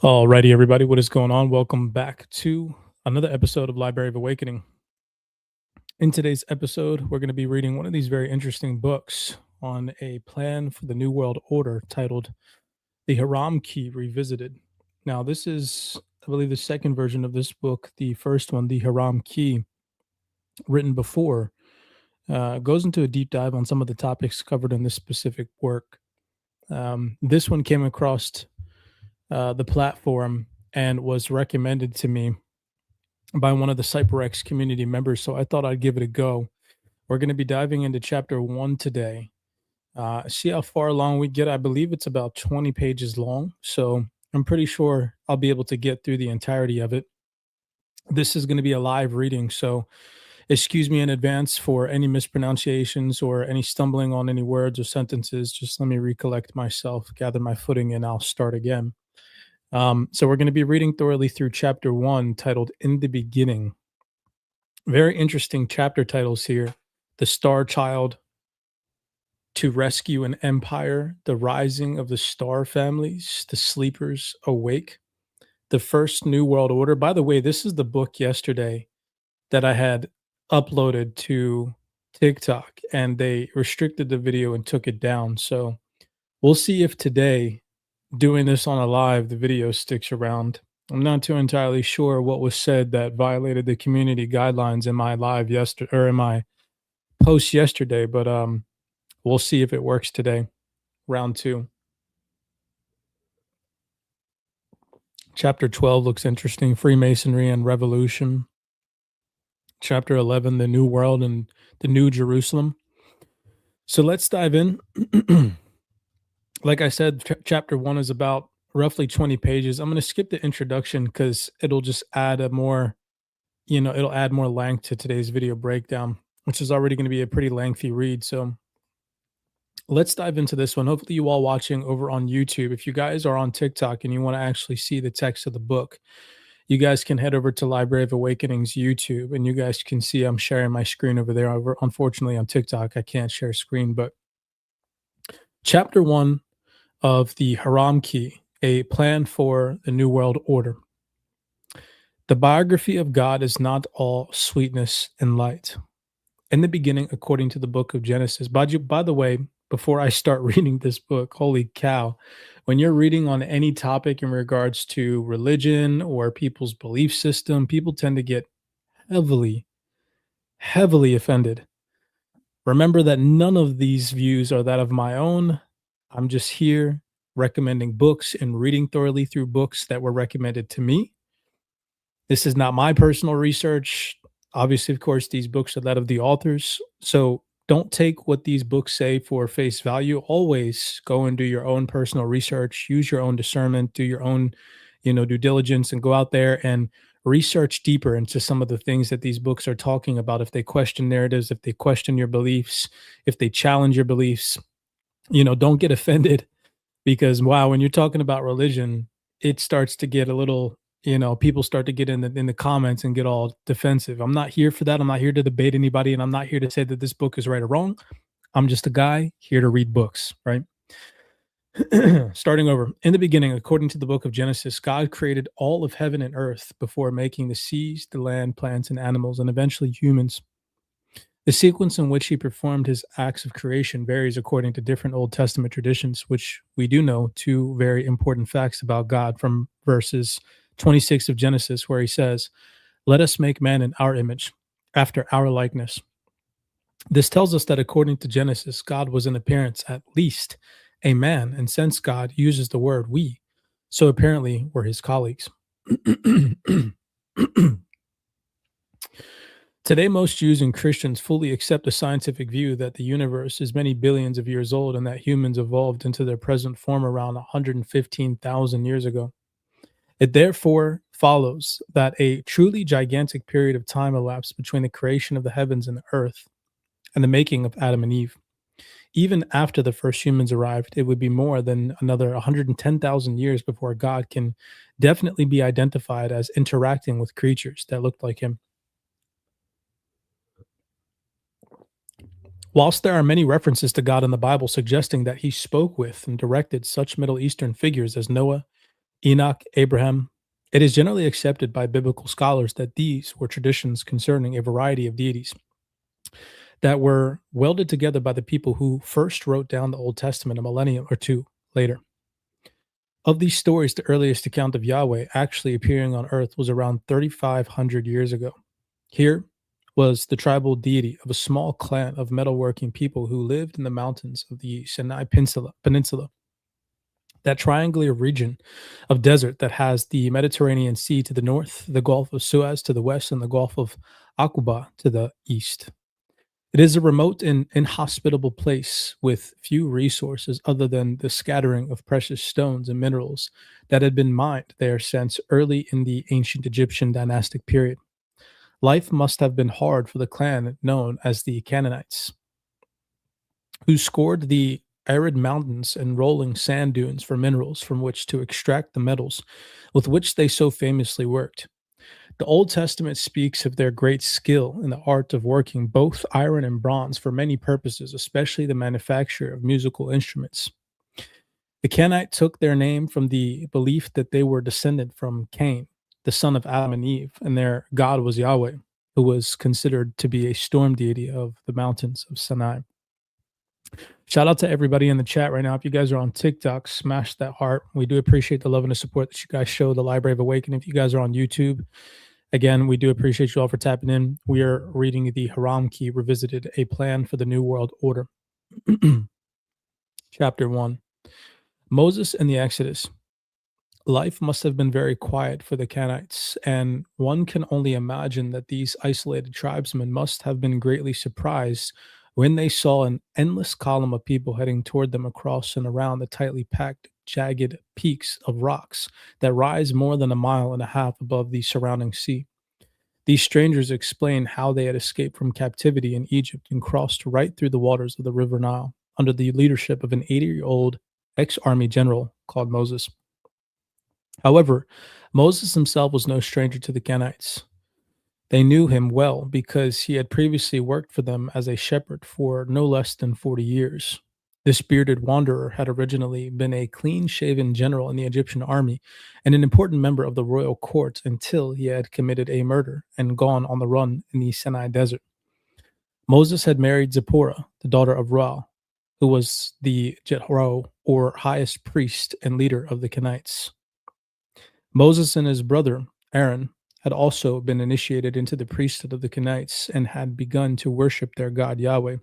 Alrighty, everybody, what is going on? Welcome back to another episode of Library of Awakening. In today's episode, we're going to be reading one of these very interesting books on a plan for the New World Order titled The Haram Key Revisited. Now, this is, I believe, the second version of this book. The first one, The Haram Key, written before, goes into a deep dive on some of the topics covered in this specific work. This one came across the platform and was recommended to me by one of the CyberX community members. So I thought I'd give it a go. We're going to be diving into chapter 1 today. See how far along we get. I believe it's about 20 pages long. So I'm pretty sure I'll be able to get through the entirety of it. This is going to be a live reading. So excuse me in advance for any mispronunciations or any stumbling on any words or sentences. Just let me recollect myself, gather my footing, and I'll start again. So we're going to be reading thoroughly through chapter 1 titled In the Beginning. Very interesting chapter titles here. The Star Child, To Rescue an Empire, The Rising of the Star Families, The Sleepers Awake, The First New World Order. By the way, this is the book yesterday that I had uploaded to TikTok, and they restricted the video and took it down. So we'll see if today, doing this on a live, the video sticks around. I'm not too entirely sure what was said that violated the community guidelines in my live yesterday or in my post yesterday, but we'll see if it works today. Round 2. Chapter 12 looks interesting. Freemasonry and Revolution. Chapter 11, The New World and the New Jerusalem. So let's dive in. Like I said, chapter 1 is about roughly 20 pages. I'm going to skip the introduction because it'll just add it'll add more length to today's video breakdown, which is already going to be a pretty lengthy read. So let's dive into this one. Hopefully you all watching over on YouTube. If you guys are on TikTok and you want to actually see the text of the book, you guys can head over to Library of Awakening's YouTube, and you guys can see I'm sharing my screen over there. Unfortunately, on TikTok, I can't share screen, but chapter 1 of the Haram Key, a plan for the New World Order. The biography of God is not all sweetness and light. In the beginning, according to the book of Genesis. By the way, before I start reading this book, holy cow, when you're reading on any topic in regards to religion or people's belief system, people tend to get heavily, heavily offended. Remember that none of these views are that of my own. I'm just here recommending books and reading thoroughly through books that were recommended to me. This is not my personal research. Obviously, of course, these books are that of the authors. So don't take what these books say for face value. Always go and do your own personal research, use your own discernment, do your own, due diligence, and go out there and research deeper into some of the things that these books are talking about. If they question narratives, if they question your beliefs, if they challenge your beliefs, don't get offended because wow, when you're talking about religion, it starts to get a little, people start to get in the comments and get all defensive. I'm not here for that. I'm not here to debate anybody, and I'm not here to say that this book is right or wrong. I'm just a guy here to read books, right? Starting over. In the beginning, according to the book of Genesis, God created all of heaven and earth before making the seas, the land, plants, and animals, and eventually humans. The sequence in which he performed his acts of creation varies according to different Old Testament traditions, which we do know two very important facts about God from verses 26 of Genesis, where he says, "Let us make man in our image, after our likeness." This tells us that according to Genesis, God was in appearance at least a man, and since God uses the word we, so apparently we're his colleagues. Today, most Jews and Christians fully accept the scientific view that the universe is many billions of years old and that humans evolved into their present form around 115,000 years ago. It therefore follows that a truly gigantic period of time elapsed between the creation of the heavens and the earth and the making of Adam and Eve. Even after the first humans arrived, it would be more than another 110,000 years before God can definitely be identified as interacting with creatures that looked like him. Whilst there are many references to God in the Bible suggesting that he spoke with and directed such Middle Eastern figures as Noah, Enoch, Abraham, it is generally accepted by biblical scholars that these were traditions concerning a variety of deities that were welded together by the people who first wrote down the Old Testament a millennium or two later. Of these stories, the earliest account of Yahweh actually appearing on earth was around 3,500 years ago. Here was the tribal deity of a small clan of metalworking people who lived in the mountains of the Sinai Peninsula, that triangular region of desert that has the Mediterranean Sea to the north, the Gulf of Suez to the west, and the Gulf of Aqaba to the east. It is a remote and inhospitable place with few resources other than the scattering of precious stones and minerals that had been mined there since early in the ancient Egyptian dynastic period. Life must have been hard for the clan known as the Canaanites, who scored the arid mountains and rolling sand dunes for minerals from which to extract the metals with which they so famously worked. The Old Testament speaks of their great skill in the art of working both iron and bronze for many purposes, especially the manufacture of musical instruments. The Canaanite took their name from the belief that they were descended from Cain, the son of Adam and Eve, and their god was Yahweh, who was considered to be a storm deity of the mountains of Sinai. Shout out to everybody in the chat right now. If you guys are on TikTok, smash that heart. We do appreciate the love and the support that you guys show the Library of Awakening. If you guys are on YouTube, again, we do appreciate you all for tapping in. We are reading the Haram Key Revisited, A Plan for the New World Order. Chapter 1. Moses and the Exodus. Life must have been very quiet for the Canaanites, and one can only imagine that these isolated tribesmen must have been greatly surprised when they saw an endless column of people heading toward them across and around the tightly packed, jagged peaks of rocks that rise more than a mile and a half above the surrounding sea. These strangers explained how they had escaped from captivity in Egypt and crossed right through the waters of the River Nile under the leadership of an 80-year-old ex army general called Moses. However, Moses himself was no stranger to the Canaanites. They knew him well because he had previously worked for them as a shepherd for no less than 40 years. This bearded wanderer had originally been a clean shaven general in the Egyptian army and an important member of the royal court until he had committed a murder and gone on the run in the Sinai desert. Moses had married Zipporah, the daughter of Ra, who was the Jethro, or highest priest and leader of the Kenites. Moses and his brother, Aaron, had also been initiated into the priesthood of the Kenites and had begun to worship their God Yahweh.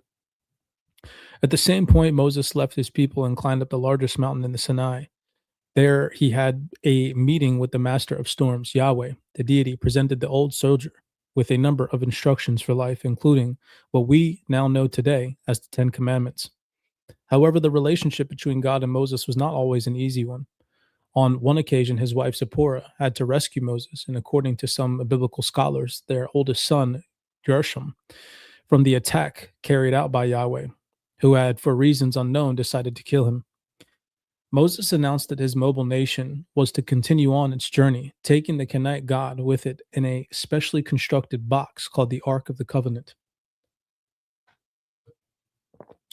At the same point, Moses left his people and climbed up the largest mountain in the Sinai. There he had a meeting with the master of storms, Yahweh. The deity presented the old soldier with a number of instructions for life, including what we now know today as the Ten Commandments. However, the relationship between God and Moses was not always an easy one. On one occasion, his wife Zipporah had to rescue Moses, and according to some biblical scholars, their oldest son, Gershom, from the attack carried out by Yahweh, who had, for reasons unknown, decided to kill him. Moses announced that his mobile nation was to continue on its journey, taking the Kenite God with it in a specially constructed box called the Ark of the Covenant.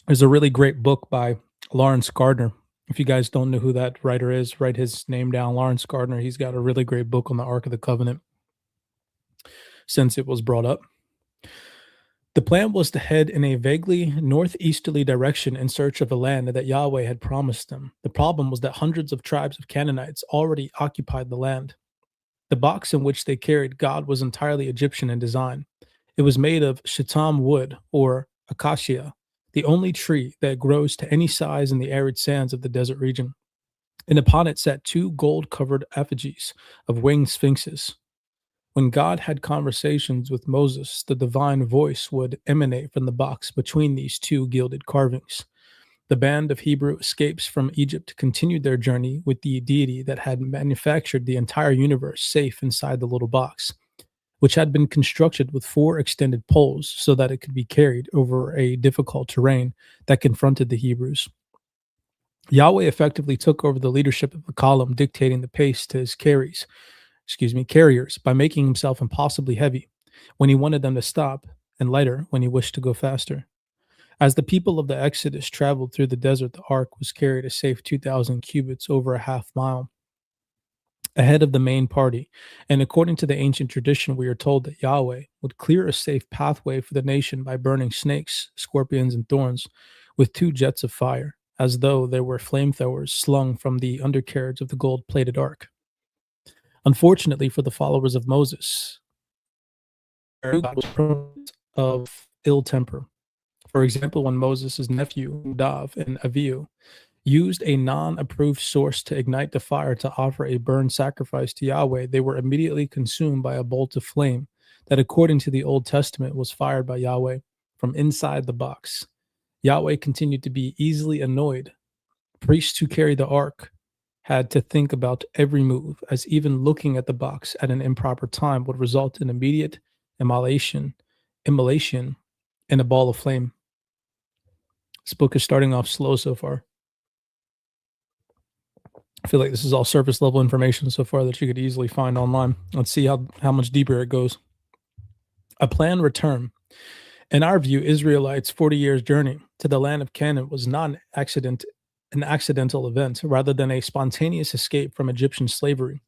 There's a really great book by Lawrence Gardner. If you guys don't know who that writer is, write his name down, Lawrence Gardner. He's got a really great book on the Ark of the Covenant since it was brought up. The plan was to head in a vaguely northeasterly direction in search of a land that Yahweh had promised them. The problem was that hundreds of tribes of Canaanites already occupied the land. The box in which they carried God was entirely Egyptian in design. It was made of shittim wood, or acacia, the only tree that grows to any size in the arid sands of the desert region. And upon it sat two gold covered effigies of winged sphinxes. When God had conversations with Moses, the divine voice would emanate from the box between these two gilded carvings. The band of Hebrew escapes from Egypt continued their journey with the deity that had manufactured the entire universe safe inside the little box, which had been constructed with four extended poles so that it could be carried over a difficult terrain that confronted the Hebrews. Yahweh effectively took over the leadership of the column, dictating the pace to his carriers by making himself impossibly heavy when he wanted them to stop and lighter when he wished to go faster. As the people of the Exodus traveled through the desert, the ark was carried a safe 2,000 cubits over a half mile ahead of the main party. And according to the ancient tradition, we are told that Yahweh would clear a safe pathway for the nation by burning snakes, scorpions, and thorns with two jets of fire, as though they were flamethrowers slung from the undercarriage of the gold plated ark. Unfortunately for the followers of Moses, God was prone of ill temper. For example, when Moses' nephew, Nadav and Avihu, used a non approved source to ignite the fire to offer a burnt sacrifice to Yahweh, they were immediately consumed by a bolt of flame that, according to the Old Testament, was fired by Yahweh from inside the box. Yahweh continued to be easily annoyed. Priests who carried the ark had to think about every move, as even looking at the box at an improper time would result in immediate immolation in a ball of flame. This book is starting off slow so far. I feel like this is all surface level information so far that you could easily find online. Let's see how much deeper it goes. A planned return. In our view, Israelites' 40 years journey to the land of Canaan was not an accidental event, rather than a spontaneous escape from Egyptian slavery.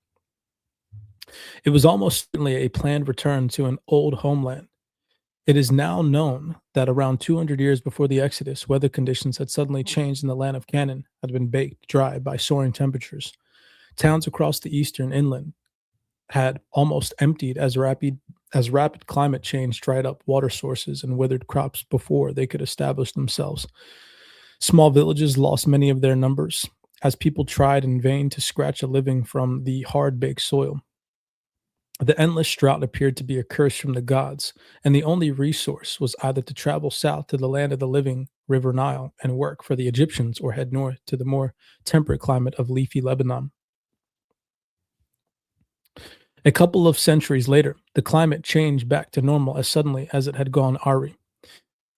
It was almost certainly a planned return to an old homeland. It is now known that around 200 years before the Exodus, weather conditions had suddenly changed in the land of Canaan, had been baked dry by soaring temperatures. Towns across the eastern inland had almost emptied as rapid climate change dried up water sources and withered crops before they could establish themselves. Small villages lost many of their numbers as people tried in vain to scratch a living from the hard baked soil. The endless drought appeared to be a curse from the gods, and the only resource was either to travel south to the land of the living, River Nile, and work for the Egyptians, or head north to the more temperate climate of leafy Lebanon. A couple of centuries later, the climate changed back to normal as suddenly as it had gone Ari.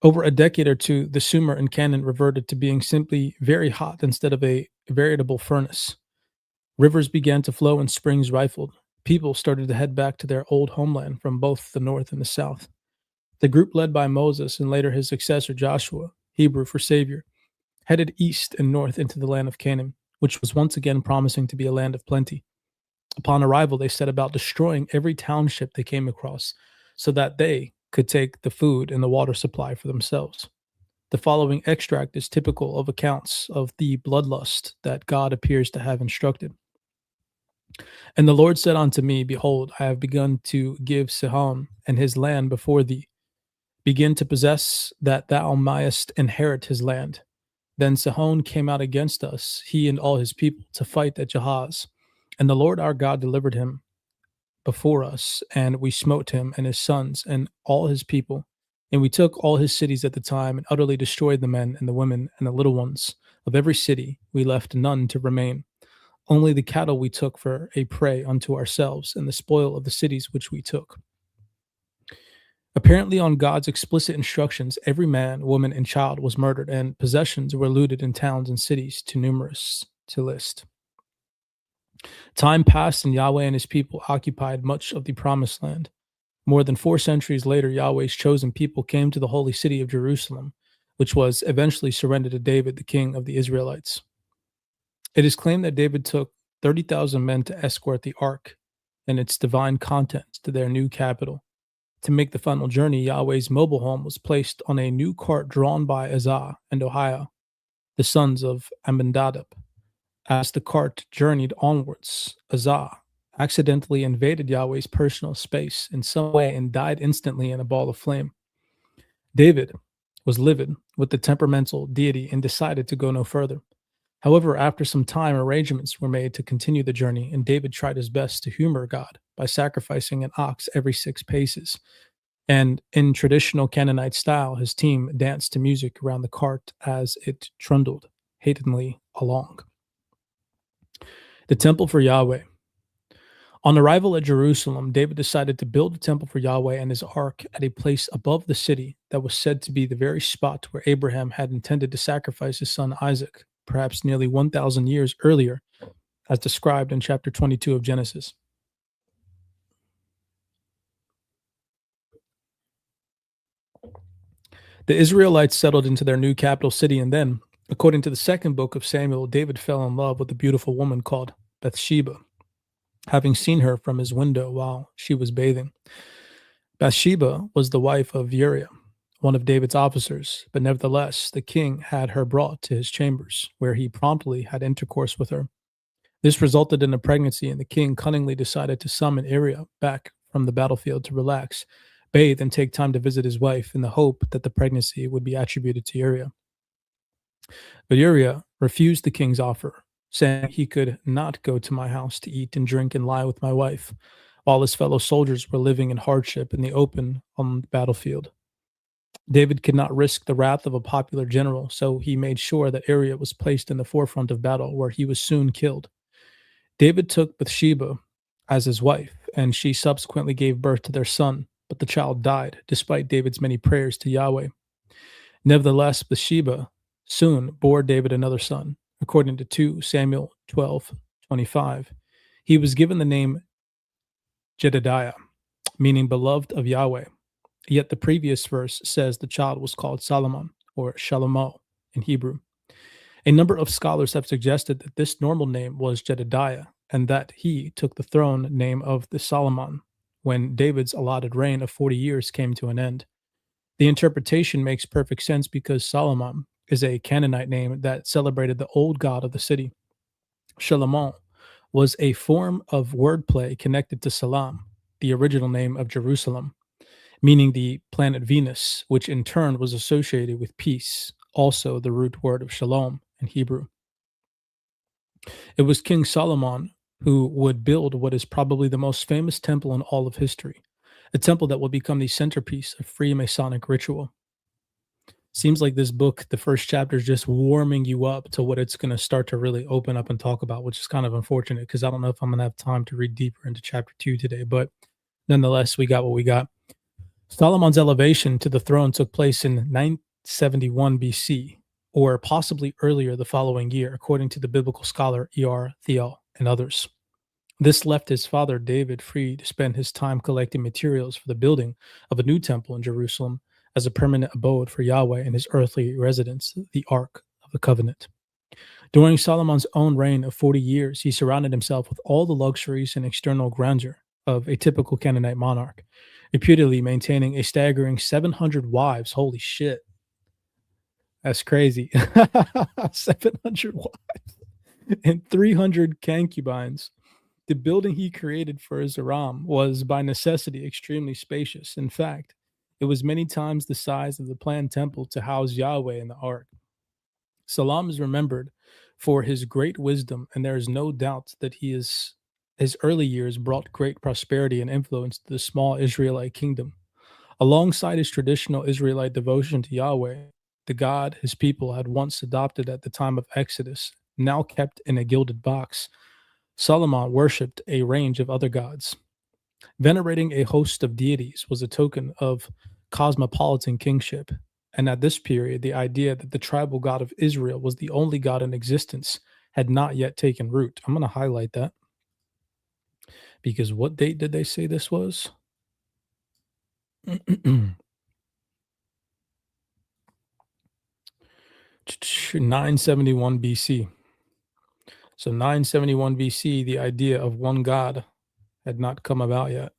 Over a decade or two, the Sumer and Canaan reverted to being simply very hot instead of a veritable furnace. Rivers began to flow and springs rifled. People started to head back to their old homeland from both the north and the south. The group led by Moses and later his successor Joshua, Hebrew for Savior, headed east and north into the land of Canaan, which was once again promising to be a land of plenty. Upon arrival, they set about destroying every township they came across so that they could take the food and the water supply for themselves. The following extract is typical of accounts of the bloodlust that God appears to have instructed. And the Lord said unto me, Behold, I have begun to give Sihon and his land before thee. Begin to possess, that thou mayest inherit his land. Then Sihon came out against us, he and all his people, to fight at Jahaz. And the Lord our God delivered him before us, and we smote him and his sons and all his people. And we took all his cities at the time and utterly destroyed the men and the women and the little ones of every city. We left none to remain. Only the cattle we took for a prey unto ourselves, and the spoil of the cities which we took. Apparently, on God's explicit instructions, every man, woman, and child was murdered, and possessions were looted in towns and cities too numerous to list. Time passed, and Yahweh and his people occupied much of the promised land. More than 4 centuries later, Yahweh's chosen people came to the holy city of Jerusalem, which was eventually surrendered to David, the king of the Israelites. It is claimed that David took 30,000 men to escort the ark and its divine contents to their new capital. To make the final journey, Yahweh's mobile home was placed on a new cart drawn by Uzzah and Ahio, the sons of Amminadab. As the cart journeyed onwards, Uzzah accidentally invaded Yahweh's personal space in some way and died instantly in a ball of flame. David was livid with the temperamental deity and decided to go no further. However, after some time, arrangements were made to continue the journey, and David tried his best to humor God by sacrificing an ox every 6 paces. And in traditional Canaanite style, his team danced to music around the cart as it trundled hasteningly along. The temple for Yahweh. On arrival at Jerusalem, David decided to build a temple for Yahweh and his ark at a place above the city that was said to be the very spot where Abraham had intended to sacrifice his son Isaac, perhaps nearly 1,000 years earlier, as described in chapter 22 of Genesis. The Israelites settled into their new capital city, and then, according to the second book of Samuel, David fell in love with a beautiful woman called Bathsheba, having seen her from his window while she was bathing. Bathsheba was the wife of Uriah, one of David's officers, but nevertheless, the king had her brought to his chambers, where he promptly had intercourse with her. This resulted in a pregnancy, and the king cunningly decided to summon Uriah back from the battlefield to relax, bathe, and take time to visit his wife in the hope that the pregnancy would be attributed to Uriah. But Uriah refused the king's offer, saying he could not go to my house to eat and drink and lie with my wife, while his fellow soldiers were living in hardship in the open on the battlefield. David could not risk the wrath of a popular general, so he made sure that Uriah was placed in the forefront of battle, where he was soon killed. David took Bathsheba as his wife, and she subsequently gave birth to their son, but the child died, despite David's many prayers to Yahweh. Nevertheless, Bathsheba soon bore David another son, according to 2 Samuel 12:25. He was given the name Jedediah, meaning beloved of Yahweh. Yet the previous verse says the child was called Solomon, or Shalomo in Hebrew. A number of scholars have suggested that this normal name was Jedediah, and that he took the throne name of the Solomon when David's allotted reign of 40 years came to an end. The interpretation makes perfect sense because Solomon is a Canaanite name that celebrated the old god of the city. Shalomon was a form of wordplay connected to Salam, the original name of Jerusalem, meaning the planet Venus, which in turn was associated with peace, also the root word of shalom in Hebrew. It was King Solomon who would build what is probably the most famous temple in all of history, a temple that will become the centerpiece of Freemasonic ritual. Seems like this book, the first chapter, is just warming you up to what it's going to start to really open up and talk about, which is kind of unfortunate because I don't know if I'm going to have time to read deeper into chapter 2 today, but nonetheless, we got what we got. Solomon's elevation to the throne took place in 971 BC, or possibly earlier the following year, according to the biblical scholar E.R. Thiel and others. This left his father David free to spend his time collecting materials for the building of a new temple in Jerusalem as a permanent abode for Yahweh and his earthly residence, the Ark of the Covenant. During Solomon's own reign of 40 years, he surrounded himself with all the luxuries and external grandeur of a typical Canaanite monarch, reputedly maintaining a staggering 700 wives. Holy shit. That's crazy. 700 wives and 300 concubines. The building he created for his Aram was by necessity extremely spacious. In fact, it was many times the size of the planned temple to house Yahweh in the ark. Salam is remembered for his great wisdom, and there is no doubt that his early years brought great prosperity and influence to the small Israelite kingdom. Alongside his traditional Israelite devotion to Yahweh, the God his people had once adopted at the time of Exodus, now kept in a gilded box, Solomon worshipped a range of other gods. Venerating a host of deities was a token of cosmopolitan kingship, and at this period, the idea that the tribal God of Israel was the only God in existence had not yet taken root. I'm going to highlight that because what date did they say this was? 971 BC. So 971 BC, the idea of one God had not come about yet.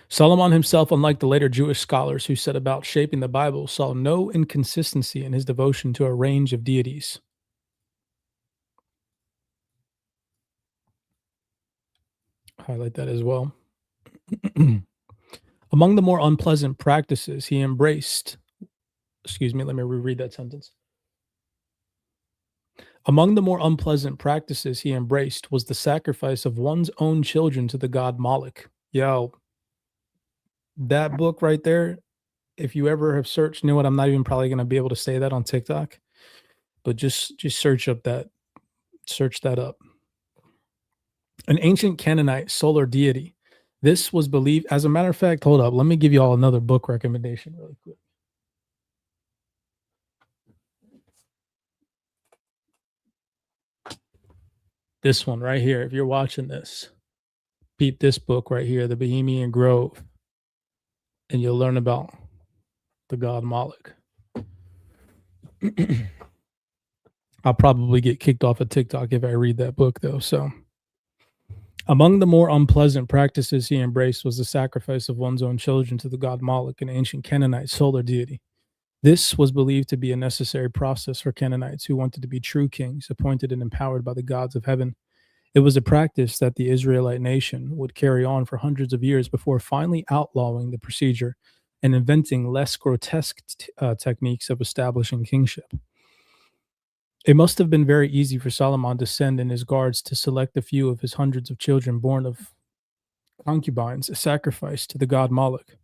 Solomon himself, unlike the later Jewish scholars who set about shaping the Bible, saw no inconsistency in his devotion to a range of deities. Highlight that as well. Among the more unpleasant practices he embraced, excuse me, let me reread that sentence. Among the more unpleasant practices he embraced was the sacrifice of one's own children to the god Moloch. Yo, that book right there, if you ever have searched, you know what, I'm not even probably going to be able to say that on TikTok, but just search that up. An ancient Canaanite solar deity. This was believed, as a matter of fact, hold up, let me give you all another book recommendation really quick. This one right here, if you're watching this, peep this book right here, The Bohemian Grove. and you'll learn about the god Moloch. I'll probably get kicked off of TikTok if I read that book, though. So, among the more unpleasant practices he embraced was the sacrifice of one's own children to the god Moloch, an ancient Canaanite solar deity. This was believed to be a necessary process for Canaanites who wanted to be true kings, appointed and empowered by the gods of heaven. It was a practice that the Israelite nation would carry on for hundreds of years before finally outlawing the procedure and inventing less grotesque techniques of establishing kingship. It must have been very easy for Solomon to send in his guards to select a few of his hundreds of children born of concubines, a sacrifice to the god Moloch.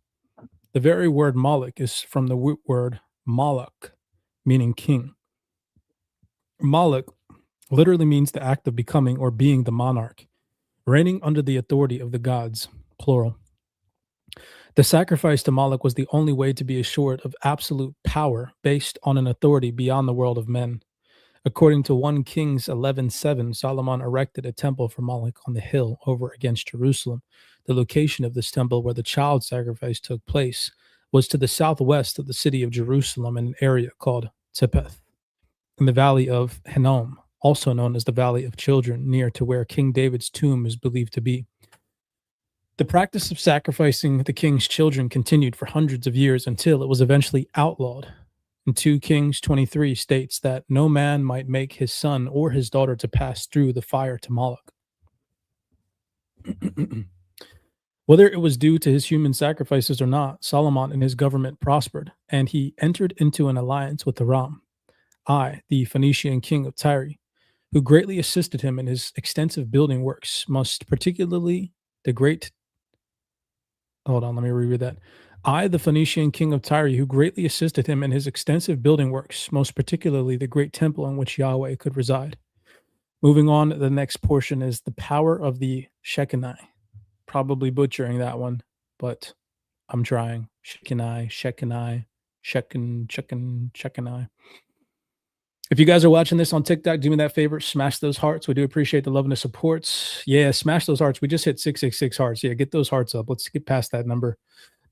The very word Moloch is from the word Moloch, meaning king. Moloch literally means the act of becoming or being the monarch, reigning under the authority of the gods, plural. The sacrifice to Moloch was the only way to be assured of absolute power based on an authority beyond the world of men. According to 1 Kings 11:7, Solomon erected a temple for Moloch on the hill over against Jerusalem. The location of this temple where the child sacrifice took place was to the southwest of the city of Jerusalem in an area called Tepeth, in the valley of Hinnom, also known as the Valley of Children, near to where King David's tomb is believed to be. The practice of sacrificing the king's children continued for hundreds of years until it was eventually outlawed. And 2 Kings 23 states that no man might make his son or his daughter to pass through the fire to Moloch. Whether it was due to his human sacrifices or not, Solomon and his government prospered, and he entered into an alliance with Aram, the Phoenician king of Tyre, who greatly assisted him in his extensive building works, most particularly the great. Hold on, let me reread that. The Phoenician king of Tyre, who greatly assisted him in his extensive building works, most particularly the great temple in which Yahweh could reside. Moving on, the next portion is the power of the Shekinah. Probably butchering that one, but I'm trying. Shekinah. If you guys are watching this on TikTok, do me that favor, smash those hearts. We do appreciate the love and the supports. Yeah, smash those hearts. We just hit 666 hearts. Yeah, get those hearts up. Let's get past that number.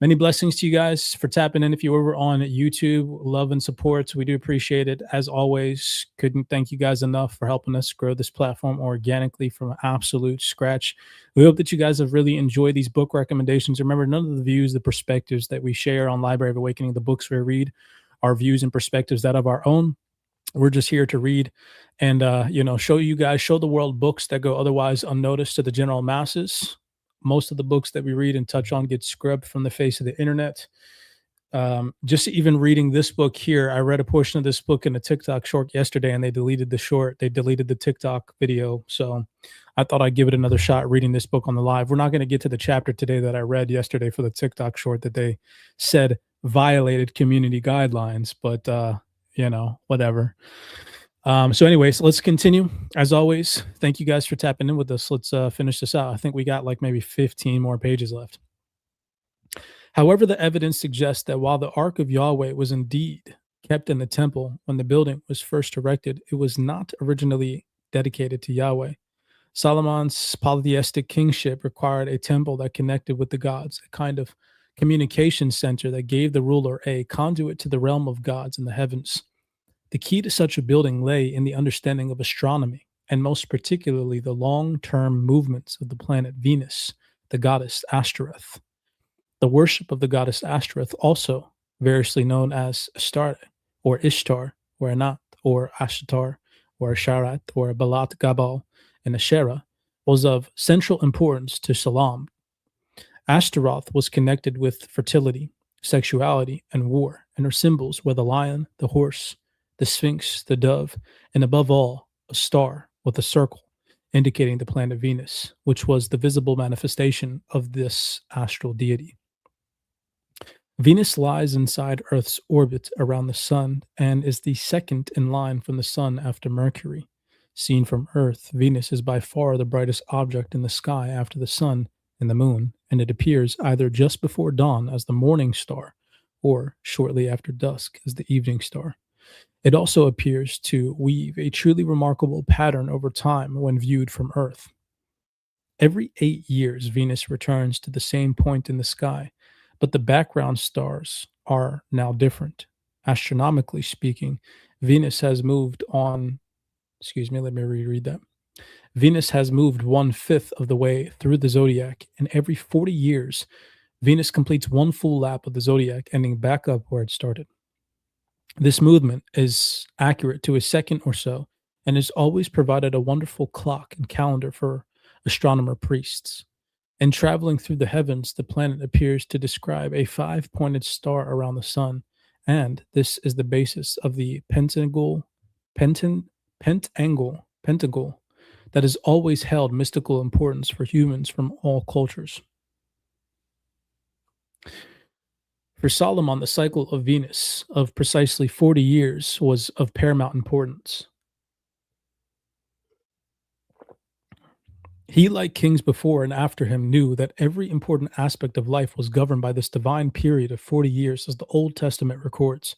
Many blessings to you guys for tapping in. If you're over on YouTube, love and supports, we do appreciate it. As always, couldn't thank you guys enough for helping us grow this platform organically from absolute scratch. We hope that you guys have really enjoyed these book recommendations. Remember, none of the views, the perspectives that we share on Library of Awakening, the books we read, are views and perspectives that of our own. We're just here to read and, show you guys, show the world books that go otherwise unnoticed to the general masses. Most of the books that we read and touch on get scrubbed from the face of the internet. Just even reading this book here, I read a portion of this book in a TikTok short yesterday, and they deleted the short. They deleted the TikTok video. So I thought I'd give it another shot reading this book on the live. We're not going to get to the chapter today that I read yesterday for the TikTok short that they said violated community guidelines, but whatever. So anyways, let's continue. As always, thank you guys for tapping in with us. Let's finish this out. I think we got like maybe 15 more pages left. However, the evidence suggests that while the Ark of Yahweh was indeed kept in the temple when the building was first erected, it was not originally dedicated to Yahweh. Solomon's polytheistic kingship required a temple that connected with the gods, a kind of communication center that gave the ruler a conduit to the realm of gods in the heavens. The key to such a building lay in the understanding of astronomy, and most particularly the long-term movements of the planet Venus, the goddess Ashtoreth. The worship of the goddess Ashtoreth, also variously known as Astarte, or Ishtar, or Anat, or Ashtar, or Asharat, or Balat Gabal, and Asherah, was of central importance to Salam. Ashtaroth was connected with fertility, sexuality, and war, and her symbols were the lion, the horse, the sphinx, the dove, and above all, a star with a circle, indicating the planet Venus, which was the visible manifestation of this astral deity. Venus lies inside Earth's orbit around the sun and is the second in line from the sun after Mercury. Seen from Earth, Venus is by far the brightest object in the sky after the sun and the moon, and it appears either just before dawn as the morning star or shortly after dusk as the evening star. It also appears to weave a truly remarkable pattern over time when viewed from Earth. Every 8 years, Venus returns to the same point in the sky, but the background stars are now different. Astronomically speaking, Venus has moved on, excuse me, let me reread that. Venus has moved 1/5 of the way through the zodiac, and every 40 years, Venus completes one full lap of the zodiac, ending back up where it started. This movement is accurate to a second or so, and has always provided a wonderful clock and calendar for astronomer priests. In traveling through the heavens, the planet appears to describe a five-pointed star around the sun, and this is the basis of the pentacle that has always held mystical importance for humans from all cultures. For Solomon, the cycle of Venus of precisely 40 years was of paramount importance. He, like kings before and after him, knew that every important aspect of life was governed by this divine period of 40 years, as the Old Testament records.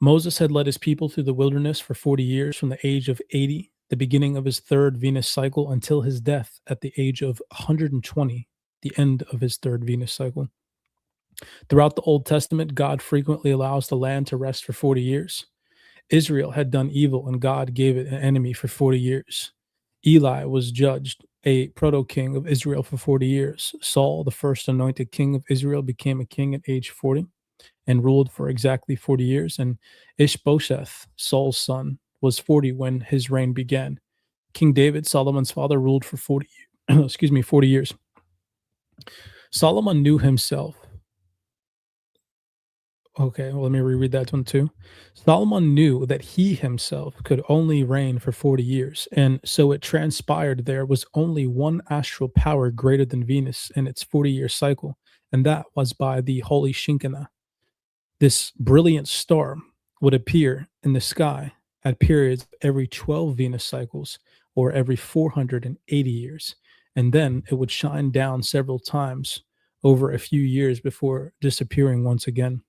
Moses had led his people through the wilderness for 40 years from the age of 80, the beginning of his third Venus cycle, until his death at the age of 120, the end of his third Venus cycle. Throughout the Old Testament, God frequently allows the land to rest for 40 years. Israel had done evil, and God gave it an enemy for 40 years. Eli was judged, a proto king of Israel, for 40 years. Saul, the first anointed king of Israel, became a king at age 40 and ruled for exactly 40 years. And Ishbosheth, Saul's son, was 40 when his reign began. King David, Solomon's father, ruled for 40, 40 years. Solomon knew himself. Okay, well, let me reread that one too. Solomon knew that he himself could only reign for 40 years, and so it transpired there was only one astral power greater than Venus in its 40-year cycle, and that was by the holy Shekinah. This brilliant star would appear in the sky at periods of every 12 Venus cycles, or every 480 years, and then it would shine down several times over a few years before disappearing once again.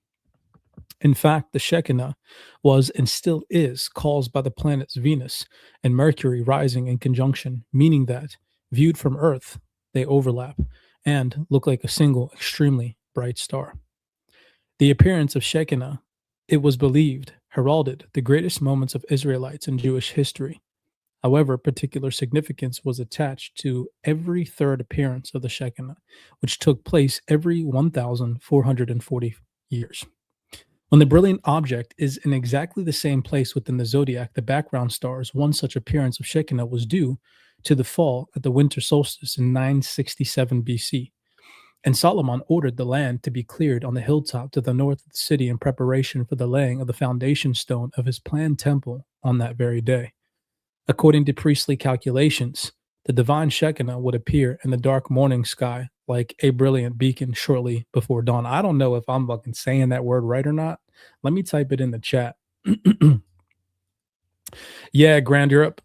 In fact, the Shekinah was and still is caused by the planets Venus and Mercury rising in conjunction, meaning that, viewed from Earth, they overlap and look like a single extremely bright star. The appearance of Shekinah, it was believed, heralded the greatest moments of Israelites in Jewish history. However, particular significance was attached to every third appearance of the Shekinah, which took place every 1,440 years. When the brilliant object is in exactly the same place within the zodiac, the background stars, one such appearance of Shekinah was due to the fall at the winter solstice in 967 BC. And Solomon ordered the land to be cleared on the hilltop to the north of the city in preparation for the laying of the foundation stone of his planned temple on that very day. According to priestly calculations, the divine Shekinah would appear in the dark morning sky like a brilliant beacon shortly before dawn. I don't know if I'm fucking saying that word right or not. Let me type it in the chat. Yeah, Grand Europe,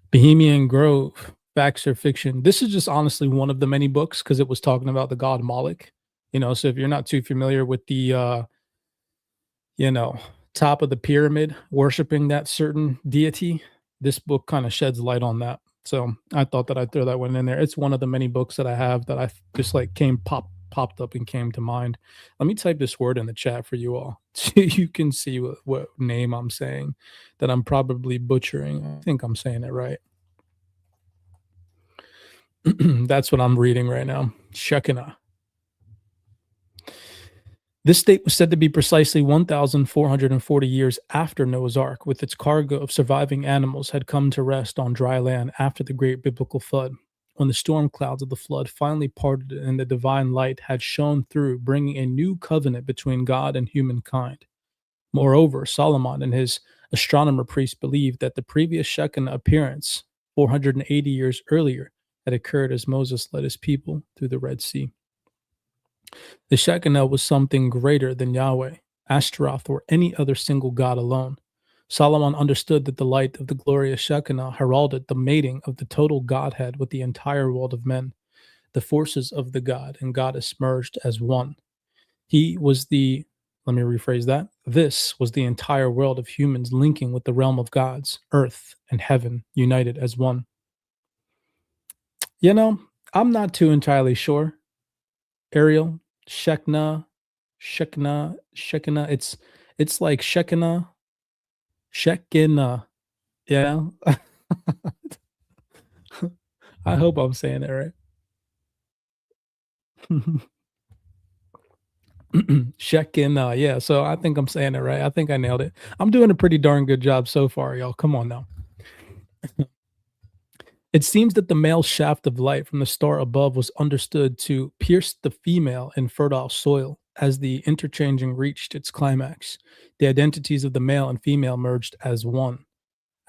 Bohemian Grove, Facts or Fiction. This is just honestly one of the many books because it was talking about the god Moloch. So if you're not too familiar with the you know, top of the pyramid worshiping that certain deity, this book kind of sheds light on that. So I thought that I'd throw that one in there. It's one of the many books that I have that I just like popped up and came to mind. Let me type this word in the chat for you all so you can see what name I'm saying that I'm probably butchering. I think I'm saying it right. That's what I'm reading right now. Shekinah. This date was said to be precisely 1,440 years after Noah's Ark, with its cargo of surviving animals had come to rest on dry land after the great biblical flood, when the storm clouds of the flood finally parted and the divine light had shone through, bringing a new covenant between God and humankind. Moreover, Solomon and his astronomer priest believed that the previous Shekinah appearance, 480 years earlier, had occurred as Moses led his people through the Red Sea. The Shekinah was something greater than Yahweh, Ashtaroth, or any other single god alone. Solomon understood that the light of the glorious Shekinah heralded the mating of the total Godhead with the entire world of men, the forces of the god and goddess merged as one. Let me rephrase that. This was the entire world of humans linking with the realm of gods, earth and heaven, united as one. I'm not too entirely sure. Ariel, Shekinah, Shekinah. It's like Shekinah. Yeah. I hope I'm saying it right. Shekinah. Yeah. So I think I'm saying it right. I think I nailed it. I'm doing a pretty darn good job so far, y'all. Come on now. It seems that the male shaft of light from the star above was understood to pierce the female in fertile soil. As the interchanging reached its climax, the identities of the male and female merged as one.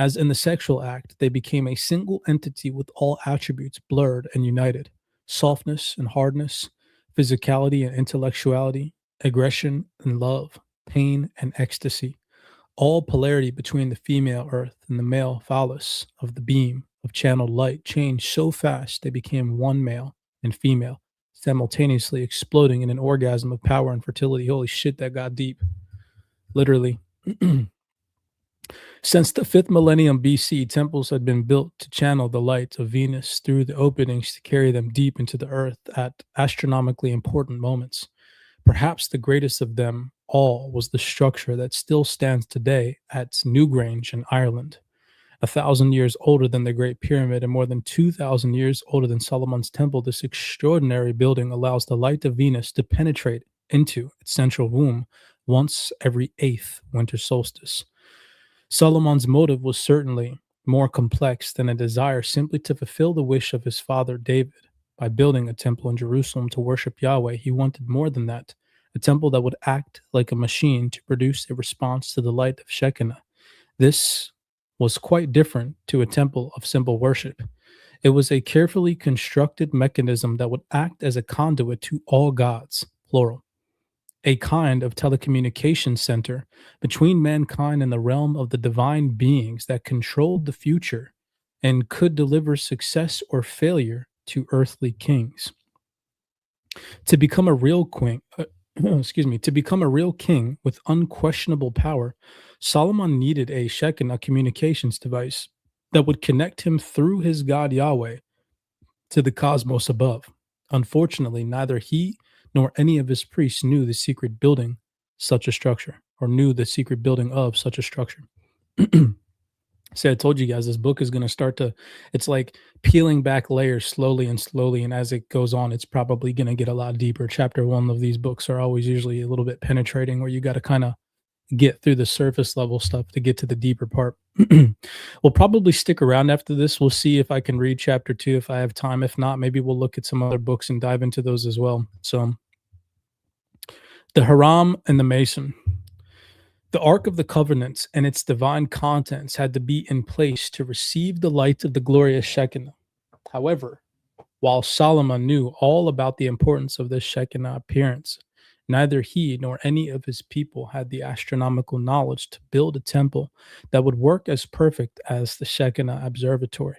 As in the sexual act, they became a single entity with all attributes blurred and united: softness and hardness, physicality and intellectuality, aggression and love, pain and ecstasy. All polarity between the female earth and the male phallus of the beam of channeled light changed so fast they became one male and female, simultaneously exploding in an orgasm of power and fertility. Holy shit, that got deep. Literally. Since the 5th millennium BC, temples had been built to channel the light of Venus through the openings to carry them deep into the earth at astronomically important moments. Perhaps the greatest of them all was the structure that still stands today at Newgrange in Ireland. 1,000 years older than the Great Pyramid and more than 2,000 years older than Solomon's Temple, this extraordinary building allows the light of Venus to penetrate into its central womb once every eighth winter solstice. Solomon's motive was certainly more complex than a desire simply to fulfill the wish of his father David. By building a temple in Jerusalem to worship Yahweh, he wanted more than that: a temple that would act like a machine to produce a response to the light of Shekinah. This was quite different to a temple of simple worship. It was a carefully constructed mechanism that would act as a conduit to all gods, plural, a kind of telecommunication center between mankind and the realm of the divine beings that controlled the future and could deliver success or failure to earthly kings. To become a real queen, to become a real king with unquestionable power, Solomon needed a Shekinah communications device that would connect him through his God Yahweh to the cosmos above. Unfortunately, neither he nor any of his priests knew the secret building such a structure, or knew the secret building of such a structure. See, I told you guys this book is going to start to, it's like peeling back layers slowly and slowly. And as it goes on, it's probably going to get a lot deeper. Chapter one of these books are always usually a little bit penetrating, where you got to kind of get through the surface level stuff to get to the deeper part. We'll probably stick around after this. We'll see if I can read chapter two if I have time. If not, maybe we'll look at some other books and dive into those as well. So, the Haram and the Mason. The Ark of the Covenant and its divine contents had to be in place to receive the light of the glorious Shekinah. However, while Solomon knew all about the importance of this Shekinah appearance, neither he nor any of his people had the astronomical knowledge to build a temple that would work as perfect as the Shekinah observatory.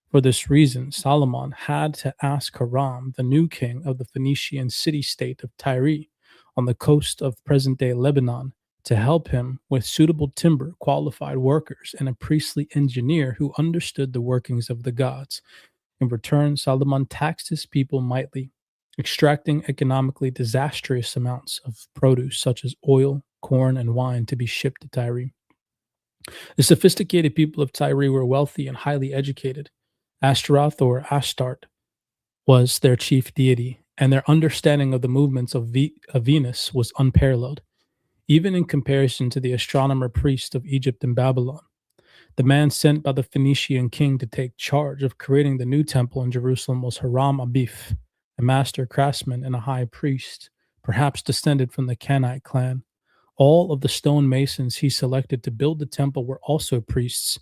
For this reason, Solomon had to ask Hiram, the new king of the Phoenician city state of Tyre, on the coast of present day Lebanon, to help him with suitable timber, qualified workers, and a priestly engineer who understood the workings of the gods. In return, Solomon taxed his people mightily, extracting economically disastrous amounts of produce such as oil, corn, and wine to be shipped to Tyre. The sophisticated people of Tyre were wealthy and highly educated. Ashtaroth, or Ashtart, was their chief deity, and their understanding of the movements of Venus was unparalleled, even in comparison to the astronomer priest of Egypt and Babylon. The man sent by the Phoenician king to take charge of creating the new temple in Jerusalem was Hiram Abif, a master craftsman and a high priest, perhaps descended from the Canaanite clan. All of the stone masons he selected to build the temple were also priests,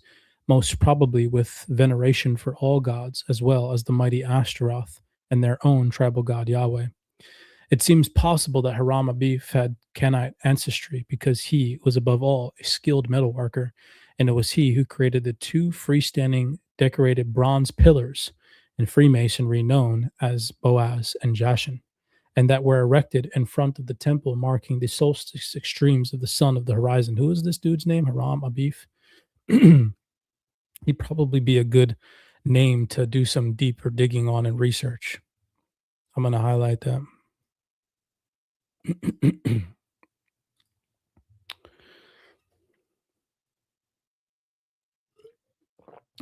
most probably with veneration for all gods, as well as the mighty Ashtaroth and their own tribal god Yahweh. It seems possible that Hiram Abif had Canaanite ancestry because he was above all a skilled metalworker, and it was he who created the two freestanding decorated bronze pillars in Freemasonry known as Boaz and Jashan, and that were erected in front of the temple marking the solstice extremes of the sun of the horizon. Who is this dude's name? Hiram Abif? He'd probably be a good name to do some deeper digging on and research. I'm going to highlight that.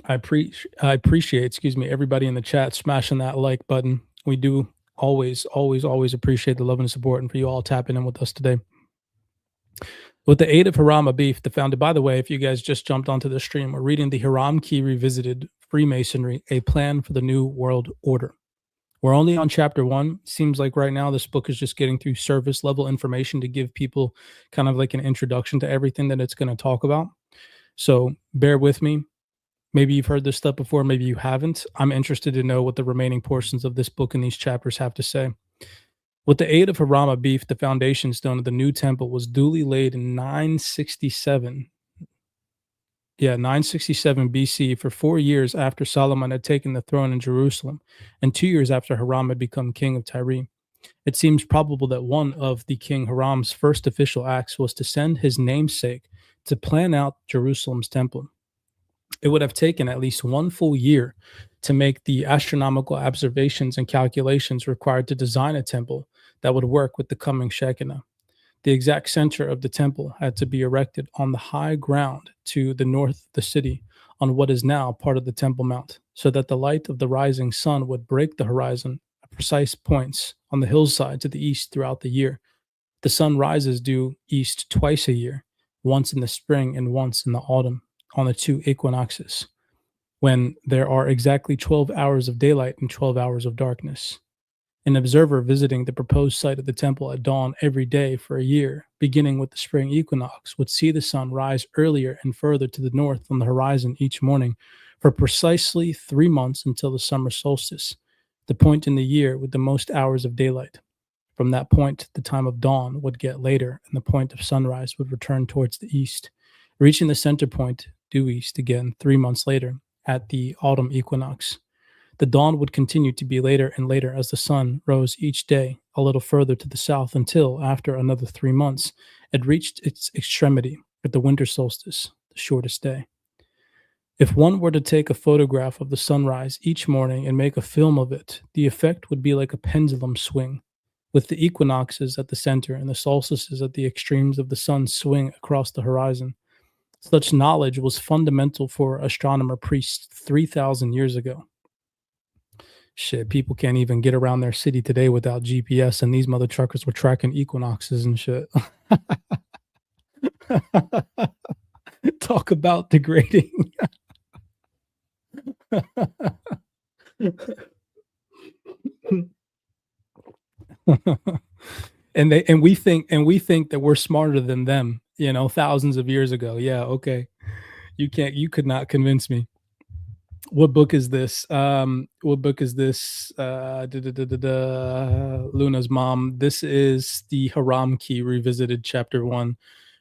I appreciate, excuse me, everybody in the chat smashing that like button. We do always appreciate the love and support, and for you all tapping in with us today. With the aid of Haram Abif, the founder, by the way, if you guys just jumped onto the stream, we're reading the Haram Key Revisited Freemasonry, a plan for the New World Order. We're only on chapter one. Seems like right now this book is just getting through service level information to give people kind of like an introduction to everything that it's going to talk about. So bear with me. Maybe you've heard this stuff before, maybe you haven't. I'm interested to know what the remaining portions of this book and these chapters have to say. With the aid of Haram Abif, the foundation stone of the new temple was duly laid in 967. Yeah, 967 BC, for 4 years after Solomon had taken the throne in Jerusalem, and 2 years after Haram had become king of Tyre. It seems probable that one of the King Hiram's first official acts was to send his namesake to plan out Jerusalem's temple. It would have taken at least 1 full year to make the astronomical observations and calculations required to design a temple that would work with the coming Shekinah. The exact center of the temple had to be erected on the high ground to the north of the city, on what is now part of the Temple Mount, so that the light of the rising sun would break the horizon at precise points on the hillside to the east throughout the year. The sun rises due east twice a year, once in the spring and once in the autumn, on the two equinoxes, when there are exactly 12 hours of daylight and 12 hours of darkness. An observer visiting the proposed site of the temple at dawn every day for a year, beginning with the spring equinox, would see the sun rise earlier and further to the north on the horizon each morning for precisely 3 months until the summer solstice, the point in the year with the most hours of daylight. From that point, the time of dawn would get later, and the point of sunrise would return towards the east, reaching the center point due east again 3 months later at the autumn equinox. The dawn would continue to be later and later as the sun rose each day a little further to the south until, after another 3 months, it reached its extremity at the winter solstice, the shortest day. If one were to take a photograph of the sunrise each morning and make a film of it, the effect would be like a pendulum swing, with the equinoxes at the center and the solstices at the extremes of the sun's swing across the horizon. Such knowledge was fundamental for astronomer priests 3,000 years ago. Shit, people can't even get around their city today without GPS, and these mother truckers were tracking equinoxes and shit. Talk about degrading. and we think that we're smarter than them, thousands of years ago. Yeah, okay. You could not convince me. What book is this? What book is this? Luna's mom. This is the Haram Key Revisited, Chapter 1,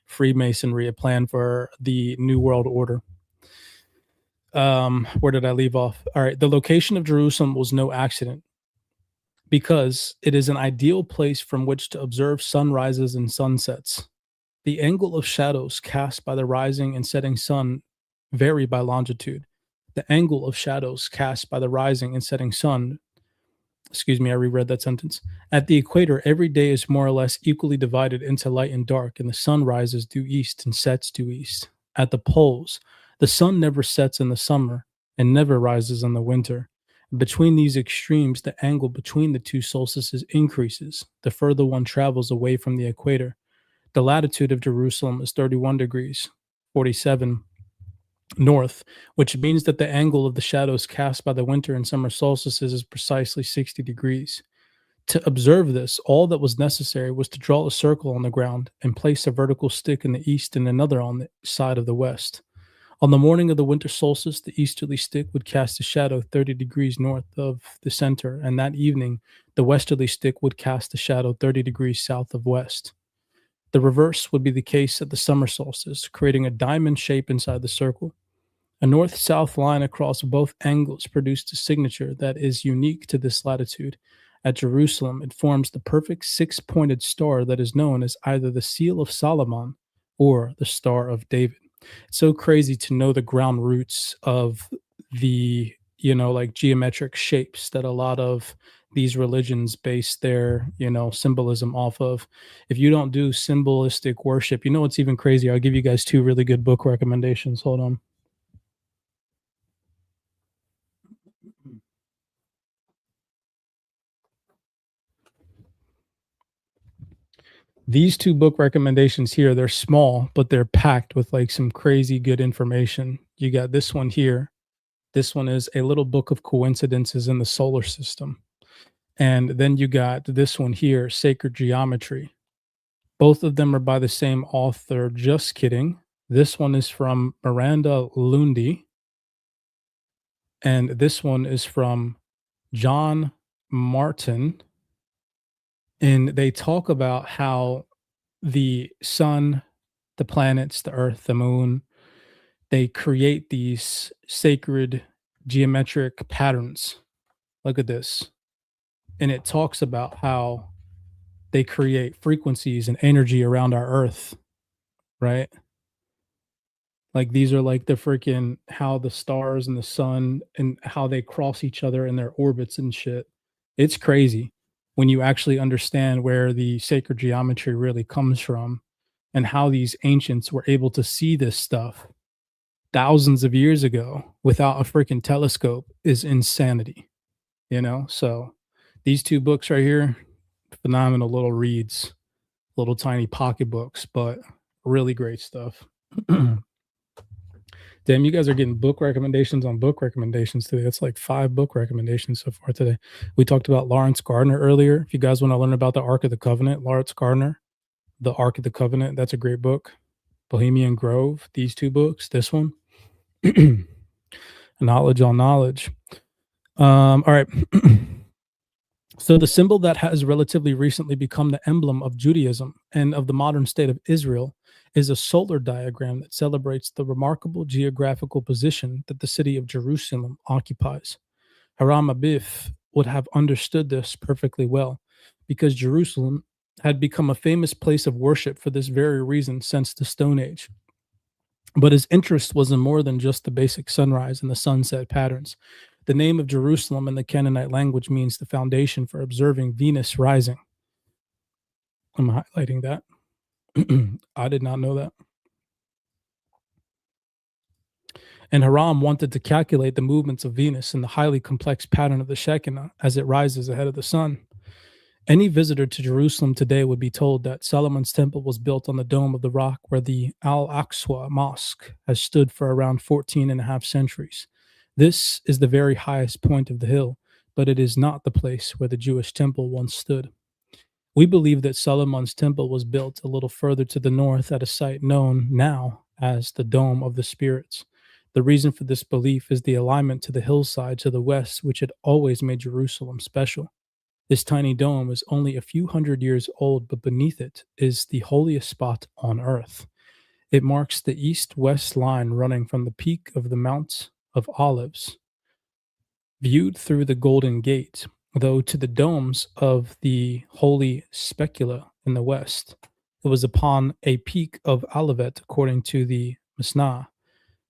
Freemasonry, a plan for the New World Order. Where did I leave off? All right. The location of Jerusalem was no accident, because it is an ideal place from which to observe sunrises and sunsets. The angle of shadows cast by the rising and setting sun vary by longitude. The angle of shadows cast by the rising and setting sun, excuse me, I reread that sentence. At the equator, every day is more or less equally divided into light and dark, and the sun rises due east and sets due east. At the poles, the sun never sets in the summer and never rises in the winter. Between these extremes, the angle between the two solstices increases the further one travels away from the equator. The latitude of Jerusalem is 31 degrees, 47 north, which means that the angle of the shadows cast by the winter and summer solstices is precisely 60 degrees. To observe this, all that was necessary was to draw a circle on the ground and place a vertical stick in the east and another on the side of the west. On the morning of the winter solstice, the easterly stick would cast a shadow 30 degrees north of the center, and that evening, the westerly stick would cast a shadow 30 degrees south of west. The reverse would be the case at the summer solstice, creating a diamond shape inside the circle. A north-south line across both angles produced a signature that is unique to this latitude. At Jerusalem, it forms the perfect six-pointed star that is known as either the Seal of Solomon or the Star of David. It's so crazy to know the ground roots of the, like geometric shapes that a lot of these religions base their, symbolism off of. If you don't do symbolistic worship, what's even crazier? I'll give you guys two really good book recommendations. Hold on. These two book recommendations here, they're small, but they're packed with like some crazy good information. You got this one here. This one is A Little Book of Coincidences in the Solar System. And then you got this one here, Sacred Geometry. Both of them are by the same author. Just kidding. This one is from Miranda Lundy, and this one is from John Martin. And they talk about how the sun, the planets, the earth, the moon, they create these sacred geometric patterns. Look at this. And it talks about how they create frequencies and energy around our earth, right? Like these are like the freaking how the stars and the sun and how they cross each other in their orbits and shit. It's crazy when you actually understand where the sacred geometry really comes from and how these ancients were able to see this stuff thousands of years ago without a freaking telescope is insanity, So these two books right here, phenomenal little reads, little tiny pocket books, but really great stuff. Damn, you guys are getting book recommendations on book recommendations today. That's like 5 book recommendations so far today. We talked about Lawrence Gardner earlier. If you guys want to learn about the Ark of the Covenant, Lawrence Gardner, The Ark of the Covenant, that's a great book. Bohemian Grove, these 2 books, this one. Knowledge on knowledge. All right. So the symbol that has relatively recently become the emblem of Judaism and of the modern state of Israel is a solar diagram that celebrates the remarkable geographical position that the city of Jerusalem occupies. Haram Abif would have understood this perfectly well, because Jerusalem had become a famous place of worship for this very reason since the Stone Age. But his interest was in more than just the basic sunrise and the sunset patterns. The name of Jerusalem in the Canaanite language means the foundation for observing Venus rising. I'm highlighting that. I did not know that. And Haram wanted to calculate the movements of Venus in the highly complex pattern of the Shekinah as it rises ahead of the sun. Any visitor to Jerusalem today would be told that Solomon's temple was built on the dome of the rock where the Al-Aqsa Mosque has stood for around 14 and a half centuries. This is the very highest point of the hill, but it is not the place where the Jewish temple once stood. We believe that Solomon's temple was built a little further to the north at a site known now as the Dome of the Spirits. The reason for this belief is the alignment to the hillside to the west, which had always made Jerusalem special. This tiny dome is only a few hundred years old, but beneath it is the holiest spot on earth. It marks the east-west line running from the peak of the Mount of Olives, viewed through the Golden Gate, though to the domes of the Holy Specula in the west. It was upon a peak of Olivet, according to the Mishnah,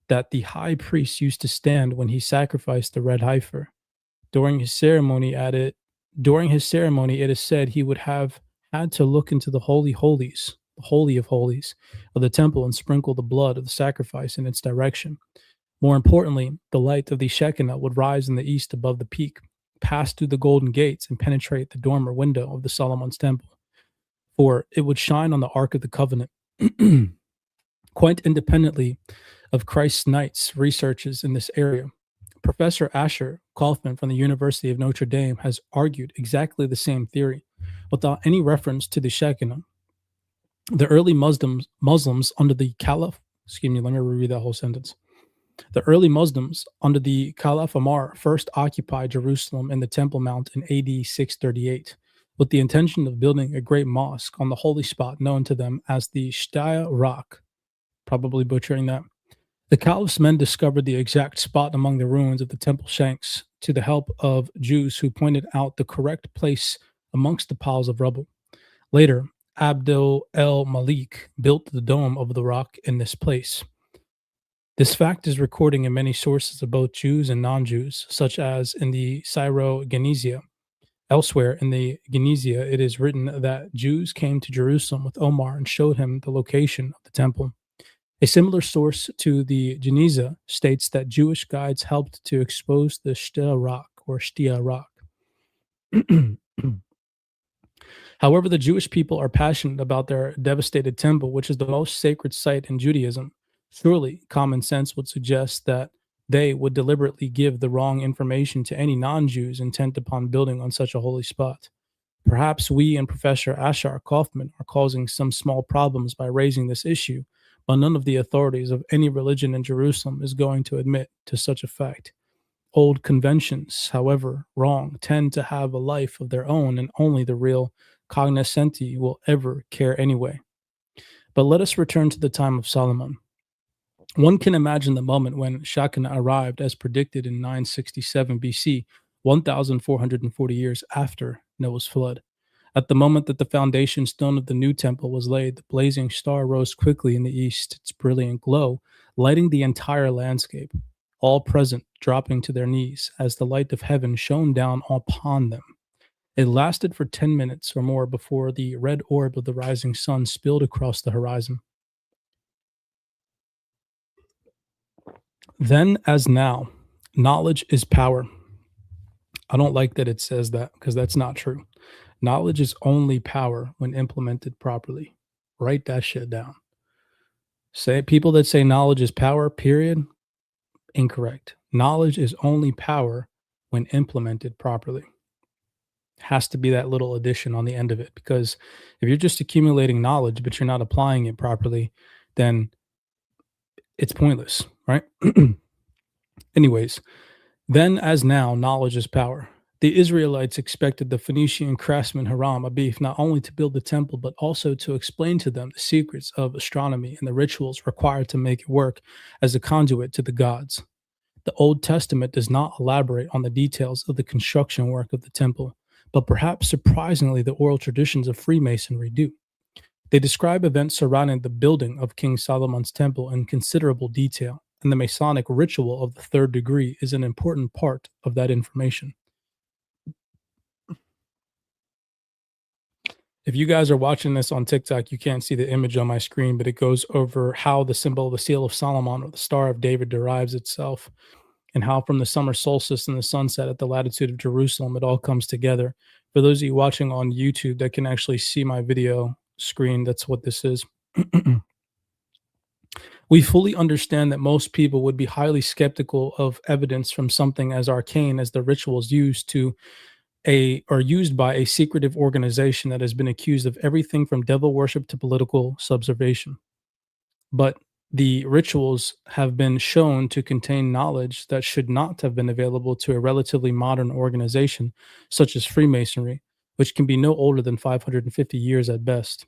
that the high priest used to stand when he sacrificed the red heifer. During his ceremony, it is said he would have had to look into the holy holies, the holy of holies of the temple, and sprinkle the blood of the sacrifice in its direction. More importantly, the light of the Shekinah would rise in the east above the peak, pass through the golden gates, and penetrate the dormer window of the Solomon's temple, for it would shine on the Ark of the Covenant. Quite independently of Christ's Knights researches in this area, Professor Asher Kaufman from the University of Notre Dame has argued exactly the same theory, without any reference to the Shekinah. The early Muslims under the Caliph, let me reread that whole sentence. The early Muslims under the Caliph Umar first occupied Jerusalem and the Temple Mount in AD 638, with the intention of building a great mosque on the holy spot known to them as the Shtaya Rock, probably butchering that. The Caliph's men discovered the exact spot among the ruins of the temple shanks to the help of Jews who pointed out the correct place amongst the piles of rubble. Later, Abdul el-Malik built the dome of the rock in this place. This fact is recorded in many sources of both Jews and non-Jews, such as in the Syro-Genesia, Elsewhere in the Genizia, it is written that Jews came to Jerusalem with Omar and showed him the location of the temple. A similar source to the Geniza states that Jewish guides helped to expose the Shtia rock or Shtia rock. However, the Jewish people are passionate about their devastated temple, which is the most sacred site in Judaism. Surely, common sense would suggest that they would deliberately give the wrong information to any non Jews intent upon building on such a holy spot. Perhaps we and Professor Ashar Kaufman are causing some small problems by raising this issue, but none of the authorities of any religion in Jerusalem is going to admit to such a fact. Old conventions, however wrong, tend to have a life of their own, and only the real cognoscenti will ever care anyway. But let us return to the time of Solomon. One can imagine the moment when Shekinah arrived as predicted in 967 BC, 1,440 years after Noah's flood. At the moment that the foundation stone of the new temple was laid, the blazing star rose quickly in the east, its brilliant glow lighting the entire landscape, all present dropping to their knees as the light of heaven shone down upon them. It lasted for 10 minutes or more before the red orb of the rising sun spilled across the horizon. Then, as now, knowledge is power. I don't like that it says that because that's not true. Knowledge is only power when implemented properly. Write that shit down. Say people that say knowledge is power, period, incorrect. Knowledge is only power when implemented properly. Has to be that little addition on the end of it, because if you're just accumulating knowledge but you're not applying it properly, then it's pointless, right? Anyways, then as now, knowledge is power. The Israelites expected the Phoenician craftsman Hiram Abif not only to build the temple, but also to explain to them the secrets of astronomy and the rituals required to make it work as a conduit to the gods. The Old Testament does not elaborate on the details of the construction work of the temple, but perhaps surprisingly, the oral traditions of Freemasonry do. They describe events surrounding the building of King Solomon's temple in considerable detail, and the Masonic ritual of the third degree is an important part of that information. If you guys are watching this on TikTok, you can't see the image on my screen, but it goes over how the symbol of the seal of Solomon or the Star of David derives itself, and how from the summer solstice and the sunset at the latitude of Jerusalem, it all comes together. For those of you watching on YouTube that can actually see my video screen, that's what this is. We fully understand that most people would be highly skeptical of evidence from something as arcane as the rituals used by a secretive organization that has been accused of everything from devil worship to political subservation. But the rituals have been shown to contain knowledge that should not have been available to a relatively modern organization such as Freemasonry, which can be no older than 550 years at best.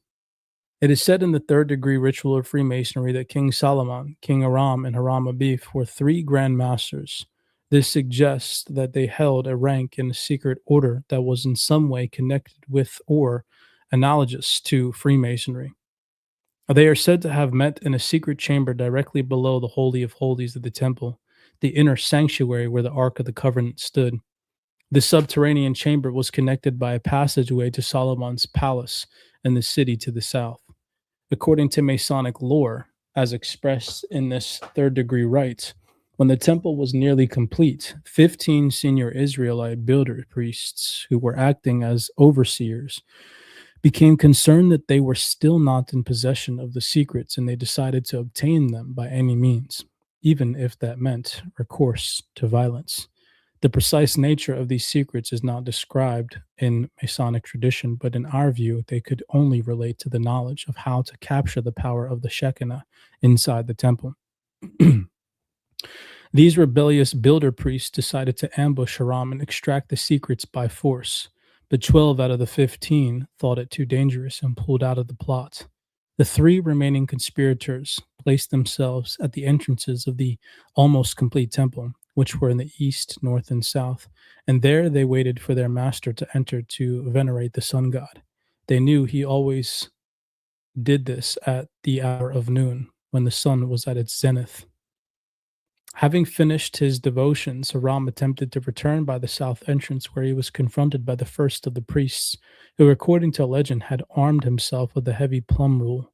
It is said in the third degree ritual of Freemasonry that King Solomon, King Aram, and Haram Abif were three grand masters. This suggests that they held a rank in a secret order that was in some way connected with or analogous to Freemasonry. They are said to have met in a secret chamber directly below the Holy of Holies of the temple, the inner sanctuary where the Ark of the Covenant stood. This subterranean chamber was connected by a passageway to Solomon's palace in the city to the south. According to Masonic lore, as expressed in this third degree rites, when the temple was nearly complete, 15 senior Israelite builder priests who were acting as overseers became concerned that they were still not in possession of the secrets, and they decided to obtain them by any means, even if that meant recourse to violence. The precise nature of these secrets is not described in Masonic tradition, but in our view, they could only relate to the knowledge of how to capture the power of the Shekinah inside the temple. These rebellious builder priests decided to ambush Hiram and extract the secrets by force, but 12 out of the 15 thought it too dangerous and pulled out of the plot. The three remaining conspirators placed themselves at the entrances of the almost complete temple, which were in the east, north, and south, and there they waited for their master to enter to venerate the sun god. They knew he always did this at the hour of noon, when the sun was at its zenith. Having finished his devotions, Hiram attempted to return by the south entrance, where he was confronted by the first of the priests, who, according to legend, had armed himself with a heavy plumb rule.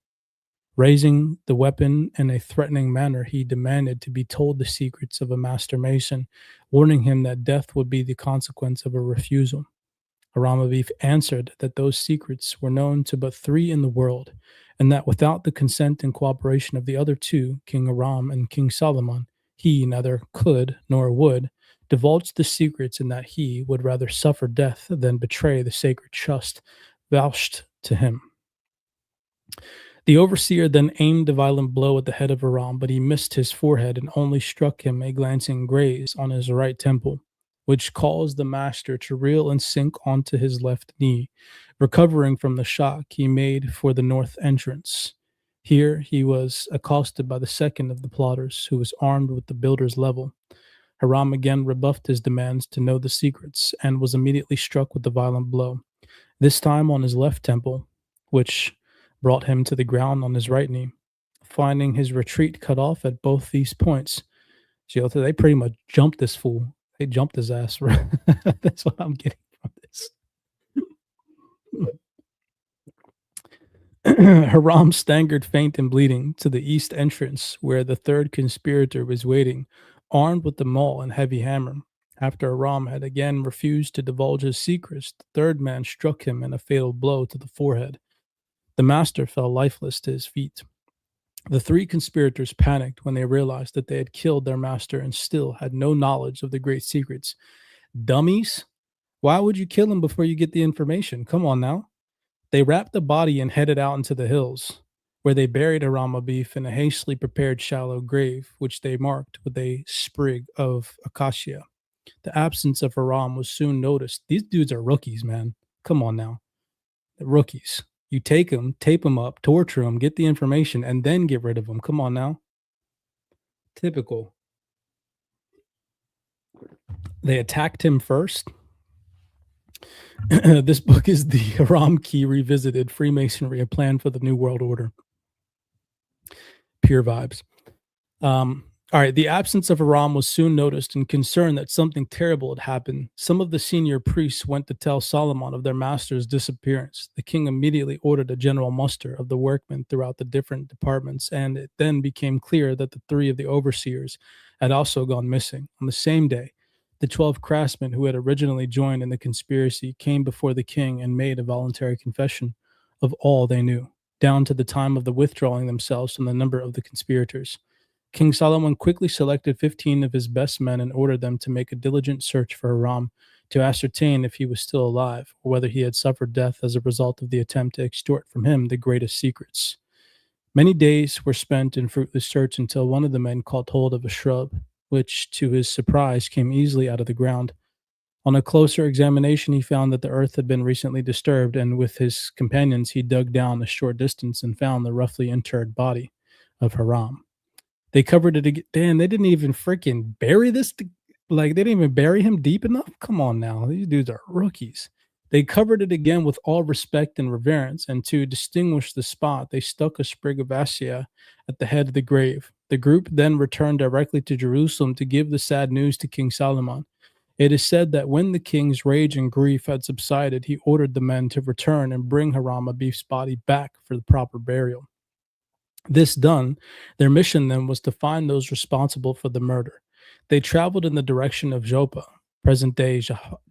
Raising the weapon in a threatening manner, he demanded to be told the secrets of a master mason, warning him that death would be the consequence of a refusal. Haramabif answered that those secrets were known to but three in the world, and that without the consent and cooperation of the other two, King Aram and King Solomon, he neither could nor would divulge the secrets, and that he would rather suffer death than betray the sacred trust vouched to him. The overseer then aimed a violent blow at the head of Aram, but he missed his forehead and only struck him a glancing graze on his right temple, which caused the master to reel and sink onto his left knee. Recovering from the shock, he made for the north entrance. Here he was accosted by the second of the plotters, who was armed with the builder's level. Hiram again rebuffed his demands to know the secrets and was immediately struck with a violent blow, this time on his left temple, which brought him to the ground on his right knee. Finding his retreat cut off at both these points, they pretty much jumped this fool. They jumped his ass. That's what I'm getting from this. Hiram staggered faint and bleeding to the east entrance, where the third conspirator was waiting, armed with the maul and heavy hammer. After Hiram had again refused to divulge his secrets, the third man struck him in a fatal blow to the forehead. The master fell lifeless to his feet. The three conspirators panicked when they realized that they had killed their master and still had no knowledge of the great secrets. Dummies? Why would you kill him before you get the information? Come on now. They wrapped the body and headed out into the hills, where they buried Haramabif in a hastily prepared shallow grave, which they marked with a sprig of acacia. The absence of Haram was soon noticed. These dudes are rookies, man. Come on now. The rookies. You take them, tape them up, torture them, get the information, and then get rid of them. Come on now. Typical. They attacked him first. This book is the Hiram Key Revisited, Freemasonry, a Plan for the New World Order. Pure vibes. All right, the absence of Hiram was soon noticed, and concerned that something terrible had happened. Some of the senior priests went to tell Solomon of their master's disappearance. The king immediately ordered a general muster of the workmen throughout the different departments, and it then became clear that the three of the overseers had also gone missing. On the same day, the 12 craftsmen who had originally joined in the conspiracy came before the king and made a voluntary confession of all they knew, down to the time of the withdrawing themselves from the number of the conspirators. King Solomon quickly selected 15 of his best men and ordered them to make a diligent search for Hiram to ascertain if he was still alive or whether he had suffered death as a result of the attempt to extort from him the greatest secrets. Many days were spent in fruitless search until one of the men caught hold of a shrub, which, to his surprise, came easily out of the ground. On a closer examination, he found that the earth had been recently disturbed, and with his companions, he dug down a short distance and found the roughly interred body of Hiram. They covered it again. Damn, they didn't even freaking bury this. Like, they didn't even bury him deep enough. Come on now. These dudes are rookies. They covered it again with all respect and reverence, and to distinguish the spot, they stuck a sprig of acacia at the head of the grave. The group then returned directly to Jerusalem to give the sad news to King Solomon. It is said that when the king's rage and grief had subsided, he ordered the men to return and bring Haramabif's body back for the proper burial. This done, their mission then was to find those responsible for the murder. They traveled in the direction of Joppa, present-day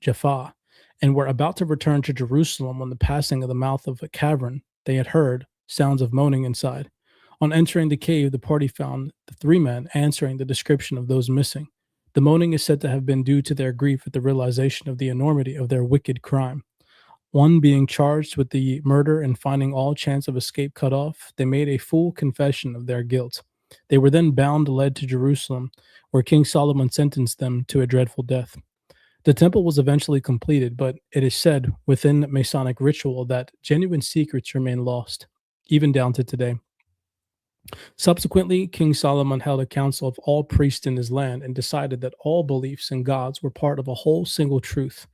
Jaffa, and were about to return to Jerusalem when the passing of the mouth of a cavern they had heard sounds of moaning inside. On entering the cave, the party found the three men answering the description of those missing. The moaning is said to have been due to their grief at the realization of the enormity of their wicked crime. One being charged with the murder and finding all chance of escape cut off, they made a full confession of their guilt. They were then bound and led to Jerusalem, where King Solomon sentenced them to a dreadful death. The temple was eventually completed, but it is said within Masonic ritual that genuine secrets remain lost, even down to today. Subsequently, King Solomon held a council of all priests in his land and decided that all beliefs in gods were part of a whole single truth.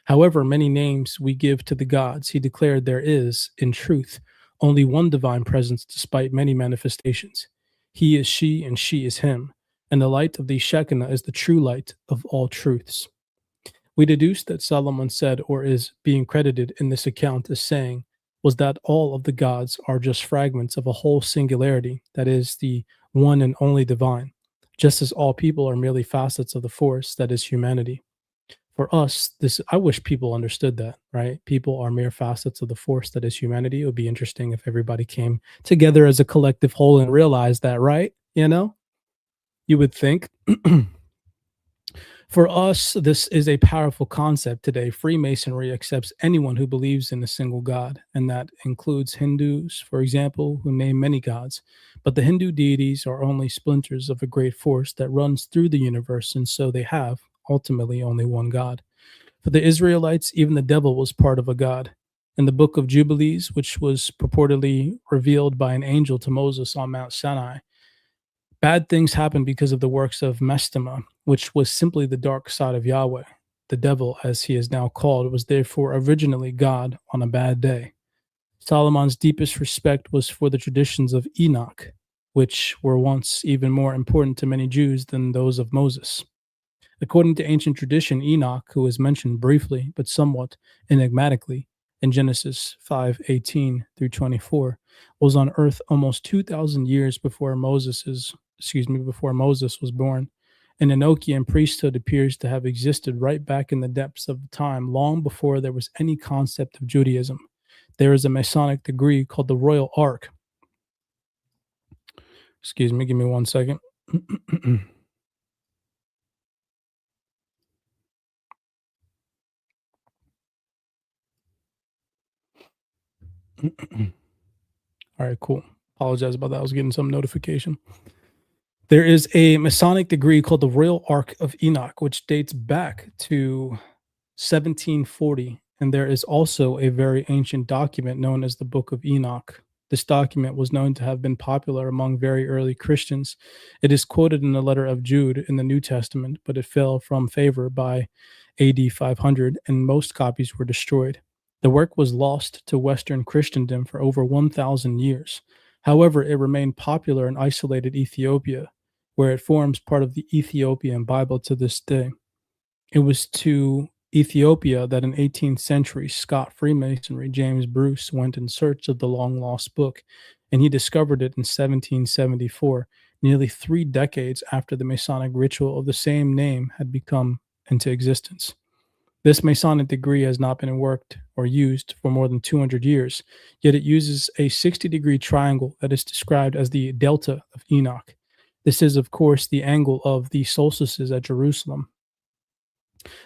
However many names we give to the gods, he declared there is, in truth, only one divine presence despite many manifestations. He is she and she is him, and the light of the Shekinah is the true light of all truths. We deduce that Solomon said, or is being credited in this account as saying, was that all of the gods are just fragments of a whole singularity, that is, the one and only divine, just as all people are merely facets of the force that is humanity. For us, this I wish people understood that, right? People are mere facets of the force that is humanity. It would be interesting if everybody came together as a collective whole and realized that, right? You know, you would think. For us, this is a powerful concept today. Freemasonry accepts anyone who believes in a single God, and that includes Hindus, for example, who name many gods. But the Hindu deities are only splinters of a great force that runs through the universe, and so they have ultimately only one God. For the Israelites, even the devil was part of a god. In the book of Jubilees, which was purportedly revealed by an angel to Moses on Mount Sinai, bad things happened because of the works of Mestema, which was simply the dark side of Yahweh. The devil, as he is now called, was therefore originally God on a bad day. Solomon's deepest respect was for the traditions of Enoch, which were once even more important to many Jews than those of Moses. According to ancient tradition, Enoch, who is mentioned briefly but somewhat enigmatically in Genesis 5:18 through 24, was on earth almost 2000 years before Moses was born. An Enochian priesthood appears to have existed right back in the depths of time, long before there was any concept of Judaism. There is a Masonic degree called the Royal Ark. Excuse me, give me 1 second. All right, cool. Apologize about that. I was getting some notification. There is a Masonic degree called the Royal Ark of Enoch, which dates back to 1740. And there is also a very ancient document known as the Book of Enoch. This document was known to have been popular among very early Christians. It is quoted in the letter of Jude in the New Testament, but it fell from favor by AD 500, and most copies were destroyed. The work was lost to Western Christendom for over 1,000 years. However, it remained popular in isolated Ethiopia, where it forms part of the Ethiopian Bible to this day. It was to Ethiopia that in 18th century Scot Freemasonry James Bruce went in search of the long lost book, and he discovered it in 1774, nearly 3 decades after the Masonic ritual of the same name had become into existence. This Masonic degree has not been worked or used for more than 200 years, yet it uses a 60-degree triangle that is described as the Delta of Enoch. This is, of course, the angle of the solstices at Jerusalem.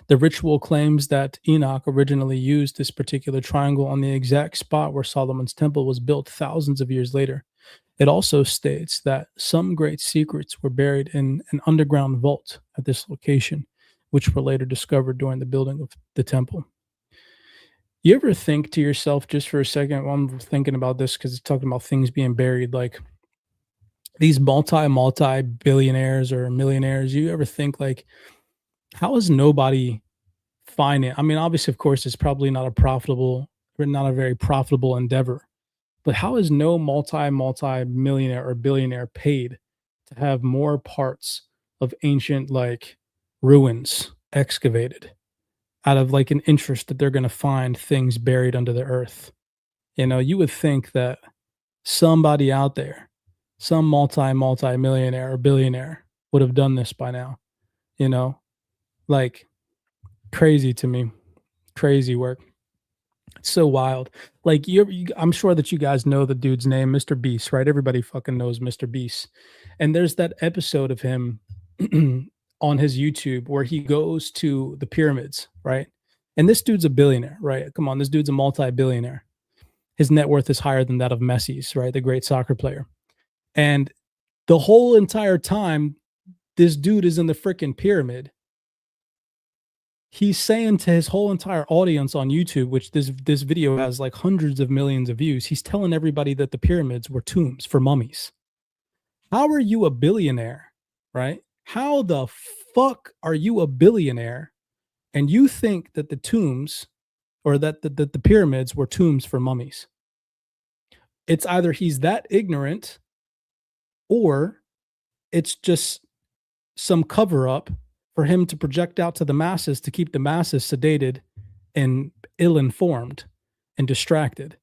The ritual claims that Enoch originally used this particular triangle on the exact spot where Solomon's temple was built thousands of years later. It also states that some great secrets were buried in an underground vault at this location, which were later discovered during the building of the temple. You ever think to yourself, just for a second, while I'm thinking about this, because it's talking about things being buried, like these multi billionaires or millionaires, you ever think, like, how is nobody finance? I mean, obviously, of course, it's probably not a very profitable endeavor, but how is no multi millionaire or billionaire paid to have more parts of ancient, like, ruins excavated out of, like, an interest that they're gonna find things buried under the earth? You know, you would think that somebody out there, some millionaire or billionaire would have done this by now, you know? Like, crazy to me. Crazy work. It's so wild. Like, I'm sure that you guys know the dude's name, Mr. Beast, right? Everybody fucking knows Mr. Beast. And there's that episode of him on his YouTube where he goes to the pyramids, right? And this dude's a billionaire, right? Come on, this dude's a multi-billionaire. His net worth is higher than that of Messi's, right? The great soccer player. And the whole entire time this dude is in the freaking pyramid, he's saying to his whole entire audience on YouTube, which this video has like hundreds of millions of views, he's telling everybody that the pyramids were tombs for mummies. How are you a billionaire, right? How the fuck are you a billionaire and you think that the tombs or that the pyramids were tombs for mummies? It's either he's that ignorant or it's just some cover up for him to project out to the masses to keep the masses sedated and ill informed and distracted,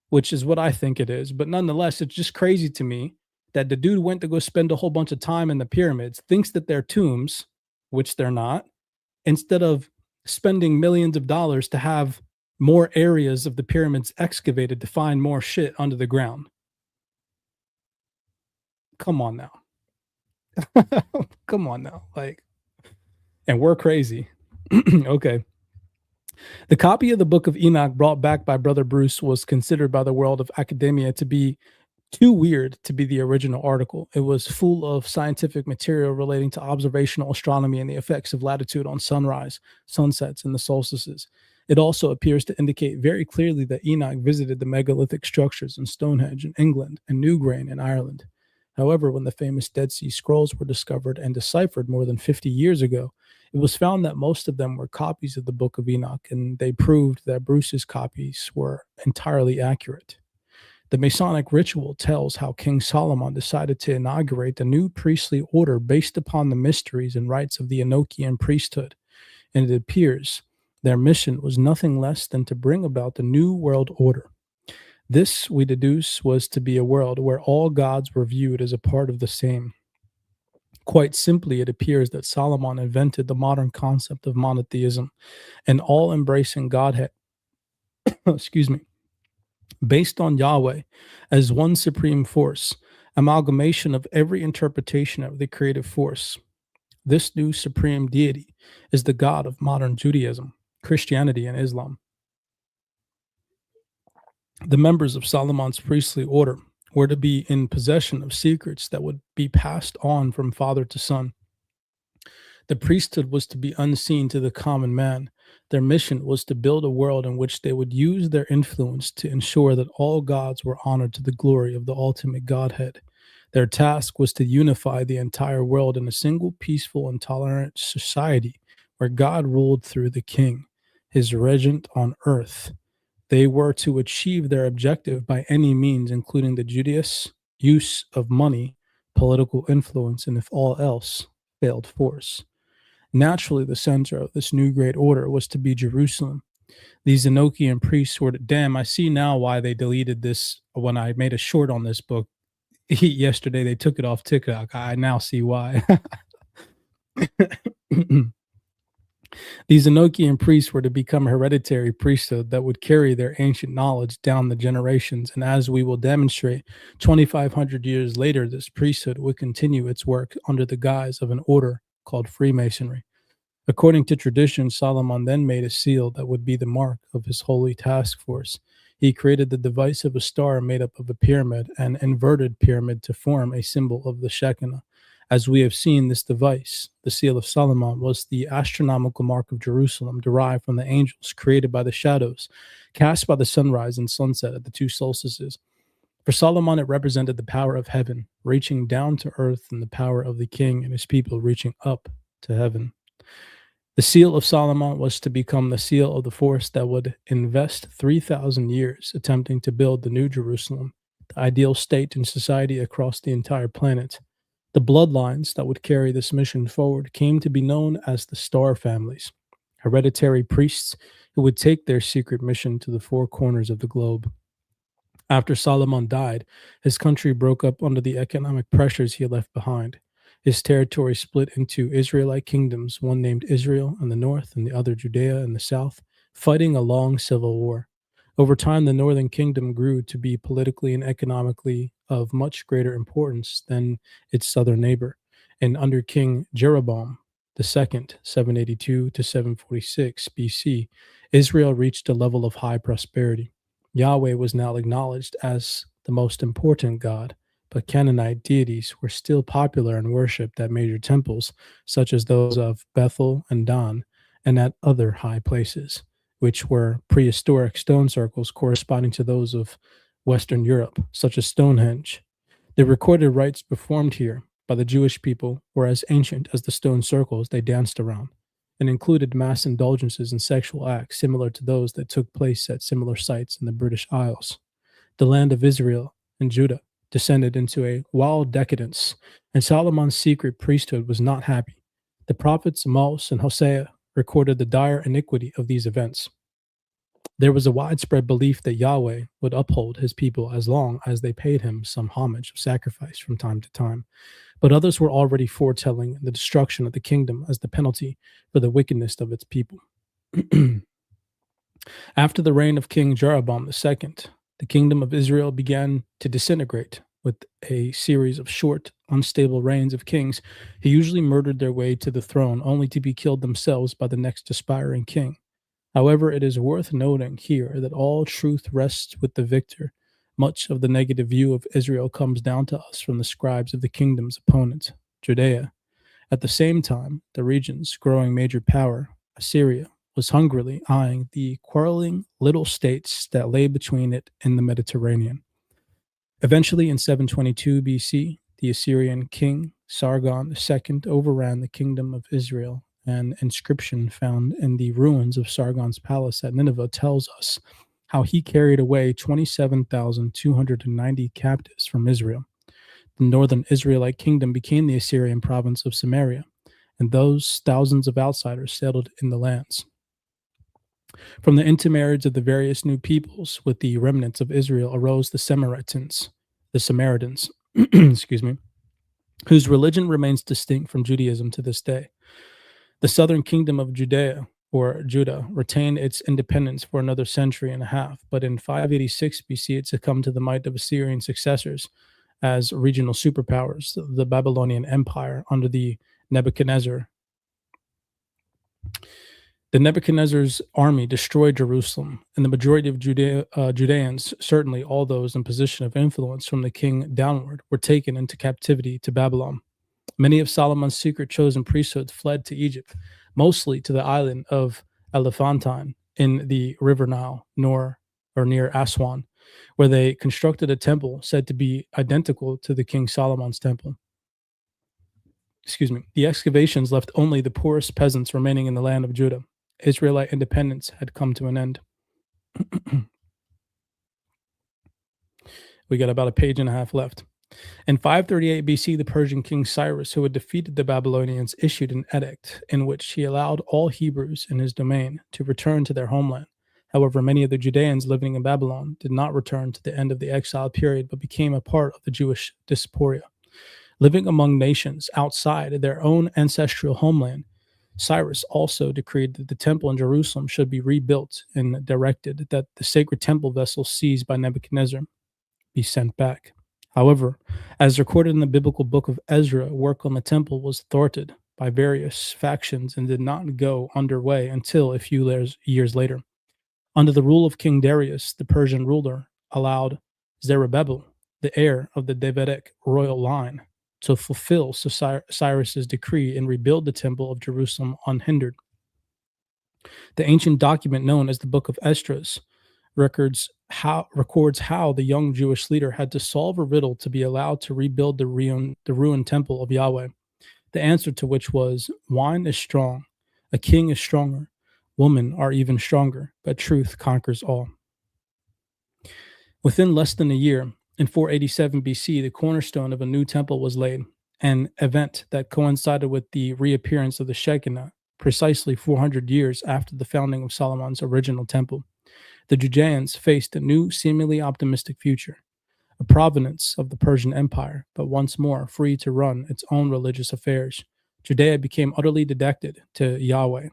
which is what I think it is. But nonetheless, it's just crazy to me that the dude went to go spend a whole bunch of time in the pyramids, thinks that they're tombs, which they're not, instead of spending millions of dollars to have more areas of the pyramids excavated to find more shit under the ground. Come on now. Come on now. Like, and we're crazy. Okay. The copy of the Book of Enoch brought back by Brother Bruce was considered by the world of academia to be too weird to be the original article. It was full of scientific material relating to observational astronomy and the effects of latitude on sunrise, sunsets, and the solstices. It also appears to indicate very clearly that Enoch visited the megalithic structures in Stonehenge in England and Newgrange in Ireland. However, when the famous Dead Sea Scrolls were discovered and deciphered more than 50 years ago, it was found that most of them were copies of the Book of Enoch, and they proved that Bruce's copies were entirely accurate. The Masonic ritual tells how King Solomon decided to inaugurate a new priestly order based upon the mysteries and rites of the Enochian priesthood, and it appears their mission was nothing less than to bring about the New World Order. This, we deduce, was to be a world where all gods were viewed as a part of the same. Quite simply, it appears that Solomon invented the modern concept of monotheism, an all-embracing Godhead, excuse me, based on Yahweh as one supreme force, amalgamation of every interpretation of the creative force. This new supreme deity is the God of modern Judaism, Christianity, and Islam. The members of Solomon's priestly order were to be in possession of secrets that would be passed on from father to son. The priesthood was to be unseen to the common man. Their mission was to build a world in which they would use their influence to ensure that all gods were honored to the glory of the ultimate Godhead. Their task was to unify the entire world in a single peaceful and tolerant society where God ruled through the king, his regent on earth. They were to achieve their objective by any means, including the judicious use of money, political influence, and if all else failed, force. Naturally, the center of this new great order was to be Jerusalem. These Enochian priests were to, damn, I see now why they deleted this when I made a short on this book yesterday. They took it off TikTok. I now see why. These Enochian priests were to become a hereditary priesthood that would carry their ancient knowledge down the generations. And as we will demonstrate, 2,500 years later, this priesthood would continue its work under the guise of an order called Freemasonry. According to tradition, Solomon then made a seal that would be the mark of his holy task force. He created the device of a star made up of a pyramid, an inverted pyramid, to form a symbol of the Shekinah. As we have seen, this device, the seal of Solomon, was the astronomical mark of Jerusalem derived from the angels created by the shadows cast by the sunrise and sunset at the two solstices. For Solomon, it represented the power of heaven reaching down to earth and the power of the king and his people reaching up to heaven. The seal of Solomon was to become the seal of the force that would invest 3,000 years attempting to build the New Jerusalem, the ideal state and society across the entire planet. The bloodlines that would carry this mission forward came to be known as the Star families, hereditary priests who would take their secret mission to the four corners of the globe. After Solomon died, his country broke up under the economic pressures he had left behind. His territory split into Israelite kingdoms, one named Israel in the north and the other Judea in the south, fighting a long civil war. Over time, the northern kingdom grew to be politically and economically of much greater importance than its southern neighbor. And under King Jeroboam II, 782 to 746 BC, Israel reached a level of high prosperity. Yahweh was now acknowledged as the most important God, but Canaanite deities were still popular and worshipped at major temples, such as those of Bethel and Dan, and at other high places, which were prehistoric stone circles corresponding to those of Western Europe, such as Stonehenge. The recorded rites performed here by the Jewish people were as ancient as the stone circles they danced around, and included mass indulgences and sexual acts similar to those that took place at similar sites in the British Isles, the land of Israel and Judah. descended into a wild decadence, and Solomon's secret priesthood was not happy. The prophets Amos and Hosea recorded the dire iniquity of these events. There was a widespread belief that Yahweh would uphold his people as long as they paid him some homage of sacrifice from time to time. But others were already foretelling the destruction of the kingdom as the penalty for the wickedness of its people. After the reign of King Jeroboam II, the kingdom of Israel began to disintegrate with a series of short, unstable reigns of kings who usually murdered their way to the throne only to be killed themselves by the next aspiring king. However, it is worth noting here that all truth rests with the victor. Much of the negative view of Israel comes down to us from the scribes of the kingdom's opponent, Judea. At the same time, the region's growing major power, Assyria, was hungrily eyeing the quarreling little states that lay between it and the Mediterranean. Eventually, in 722 BC, the Assyrian king Sargon II overran the kingdom of Israel. An inscription found in the ruins of Sargon's palace at Nineveh tells us how he carried away 27,290 captives from Israel. The northern Israelite kingdom became the Assyrian province of Samaria, and those thousands of outsiders settled in the lands. From the intermarriage of the various new peoples with the remnants of Israel arose the Samaritans, excuse me, whose religion remains distinct from Judaism to this day. The southern kingdom of Judea, or Judah, retained its independence for another century and a half, but in 586 BC it succumbed to the might of Assyrian successors as regional superpowers, the Babylonian Empire under the Nebuchadnezzar. The Nebuchadnezzar's army destroyed Jerusalem, and the majority of Judeans, certainly all those in position of influence from the king downward, were taken into captivity to Babylon. Many of Solomon's secret chosen priesthoods fled to Egypt, mostly to the island of Elephantine in the river Nile, near Aswan, where they constructed a temple said to be identical to the King Solomon's temple. The excavations left only the poorest peasants remaining in the land of Judah. Israelite independence had come to an end. We got about a page and a half left. In 538 BC, the Persian king Cyrus, who had defeated the Babylonians, issued an edict in which he allowed all Hebrews in his domain to return to their homeland. However, many of the Judeans living in Babylon did not return to the end of the exile period, but became a part of the Jewish diaspora. Living among nations outside their own ancestral homeland, Cyrus also decreed that the temple in Jerusalem should be rebuilt and directed that the sacred temple vessels seized by Nebuchadnezzar be sent back. However, as recorded in the biblical book of Ezra, work on the temple was thwarted by various factions and did not go underway until a few years later. Under the rule of King Darius, the Persian ruler allowed Zerubbabel, the heir of the Davidic royal line, to fulfill Cyrus's decree and rebuild the temple of Jerusalem unhindered. The ancient document known as the Book of Esdras records how the young Jewish leader had to solve a riddle to be allowed to rebuild the ruined temple of Yahweh. The answer to which was, wine is strong, a king is stronger, women are even stronger, but truth conquers all. Within less than a year, in 487 BC, the cornerstone of a new temple was laid, an event that coincided with the reappearance of the Shekinah, precisely 400 years after the founding of Solomon's original temple. The Judeans faced a new, seemingly optimistic future, a provenance of the Persian Empire, but once more free to run its own religious affairs. Judea became utterly dedicated to Yahweh.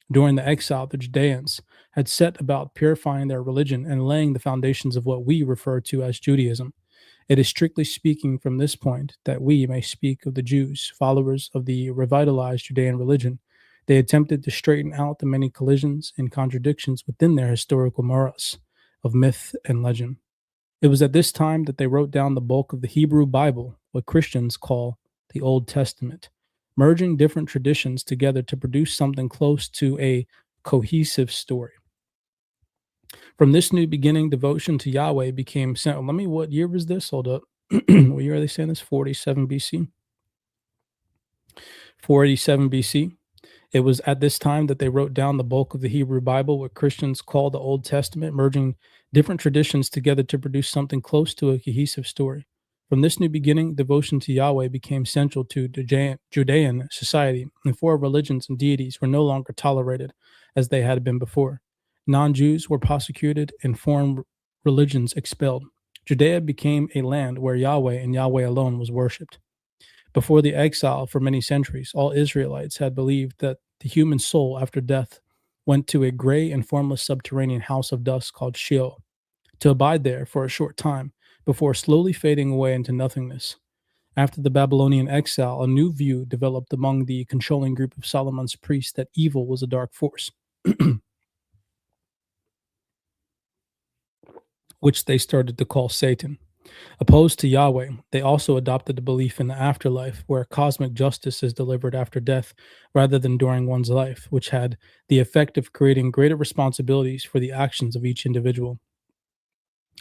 During the exile, the Judeans had set about purifying their religion and laying the foundations of what we refer to as Judaism. It is strictly speaking from this point that we may speak of the Jews, followers of the revitalized Judean religion. They attempted to straighten out the many collisions and contradictions within their historical morass of myth and legend. It was at this time that they wrote down the bulk of the Hebrew Bible, what Christians call the Old Testament, merging different traditions together to produce something close to a cohesive story. From this new beginning, devotion to Yahweh became central. What year was this? Hold up. What year are they saying this? 47 BC? 487 BC. It was at this time that they wrote down the bulk of the Hebrew Bible, what Christians call the Old Testament, merging different traditions together to produce something close to a cohesive story. From this new beginning, devotion to Yahweh became central to Judean society, and foreign religions and deities were no longer tolerated as they had been before. Non Jews were persecuted and foreign religions expelled. Judea became a land where Yahweh and Yahweh alone was worshipped. Before the exile for many centuries, all Israelites had believed that the human soul after death went to a gray and formless subterranean house of dust called Sheol, to abide there for a short time before slowly fading away into nothingness. After the Babylonian exile, a new view developed among the controlling group of Solomon's priests that evil was a dark force, which they started to call Satan. Opposed to Yahweh, they also adopted the belief in the afterlife, where cosmic justice is delivered after death rather than during one's life, which had the effect of creating greater responsibilities for the actions of each individual.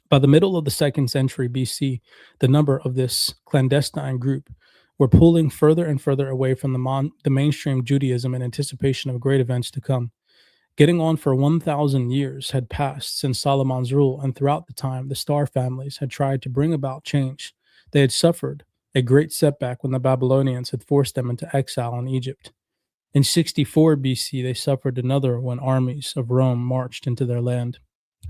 By the middle of the 2nd century BC, the number of this clandestine group were pulling further and further away from the mainstream Judaism in anticipation of great events to come. Getting on for 1,000 years had passed since Solomon's rule, and throughout the time, the Star families had tried to bring about change. They had suffered a great setback when the Babylonians had forced them into exile in Egypt. In 64 BC, they suffered another when armies of Rome marched into their land.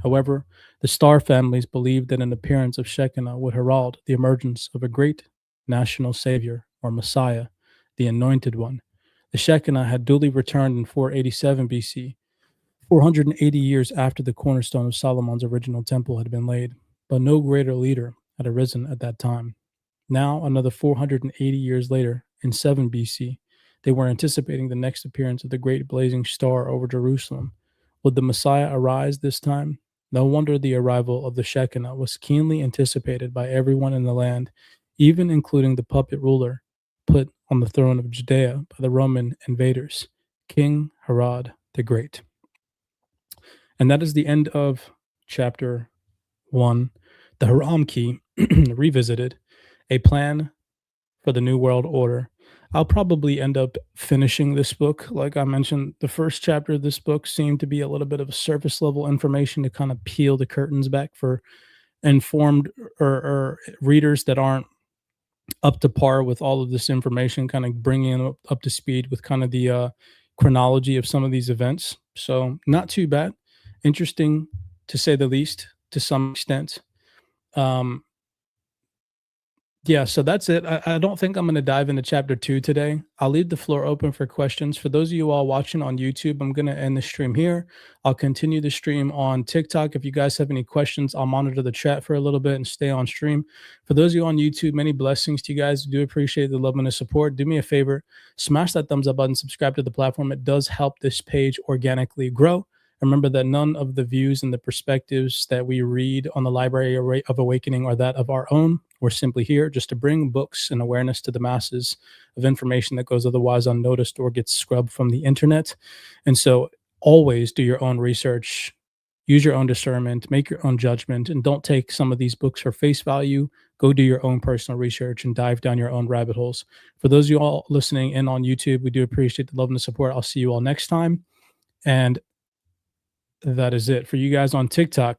However, the Star families believed that an appearance of Shekinah would herald the emergence of a great national savior, or Messiah, the Anointed One. The Shekinah had duly returned in 487 BC, 480 years after the cornerstone of Solomon's original temple had been laid, but no greater leader had arisen at that time. Now, another 480 years later, in 7 BC, they were anticipating the next appearance of the great blazing star over Jerusalem. Would the Messiah arise this time? No wonder the arrival of the Shekinah was keenly anticipated by everyone in the land, even including the puppet ruler put on the throne of Judea by the Roman invaders, King Herod the Great. And that is the end of chapter 1, the Haram Key Revisited, a plan for the New World Order. I'll probably end up finishing this book. Like I mentioned, the first chapter of this book seemed to be a little bit of surface level information to kind of peel the curtains back for informed or readers that aren't up to par with all of this information, kind of bringing them up to speed with kind of the chronology of some of these events. So, not too bad. Interesting to say the least, to some extent. Um, yeah, so that's it. I don't think I'm going to dive into chapter 2 today. I'll leave the floor open for questions. For those of you all watching on YouTube, I'm going to end the stream here. I'll continue the stream on TikTok. If you guys have any questions, I'll monitor the chat for a little bit and stay on stream. For those of you on YouTube, many blessings to you guys. Do appreciate the love and the support. Do me a favor, smash that thumbs up button, subscribe to the platform. It does help this page organically grow. Remember that none of the views and the perspectives that we read on the Library of Awakening are that of our own. We're simply here just to bring books and awareness to the masses of information that goes otherwise unnoticed or gets scrubbed from the internet. And so always do your own research, use your own discernment, make your own judgment, and don't take some of these books for face value. Go do your own personal research and dive down your own rabbit holes. For those of you all listening in on YouTube, we do appreciate the love and the support. I'll see you all next time. And that is it for you guys on TikTok.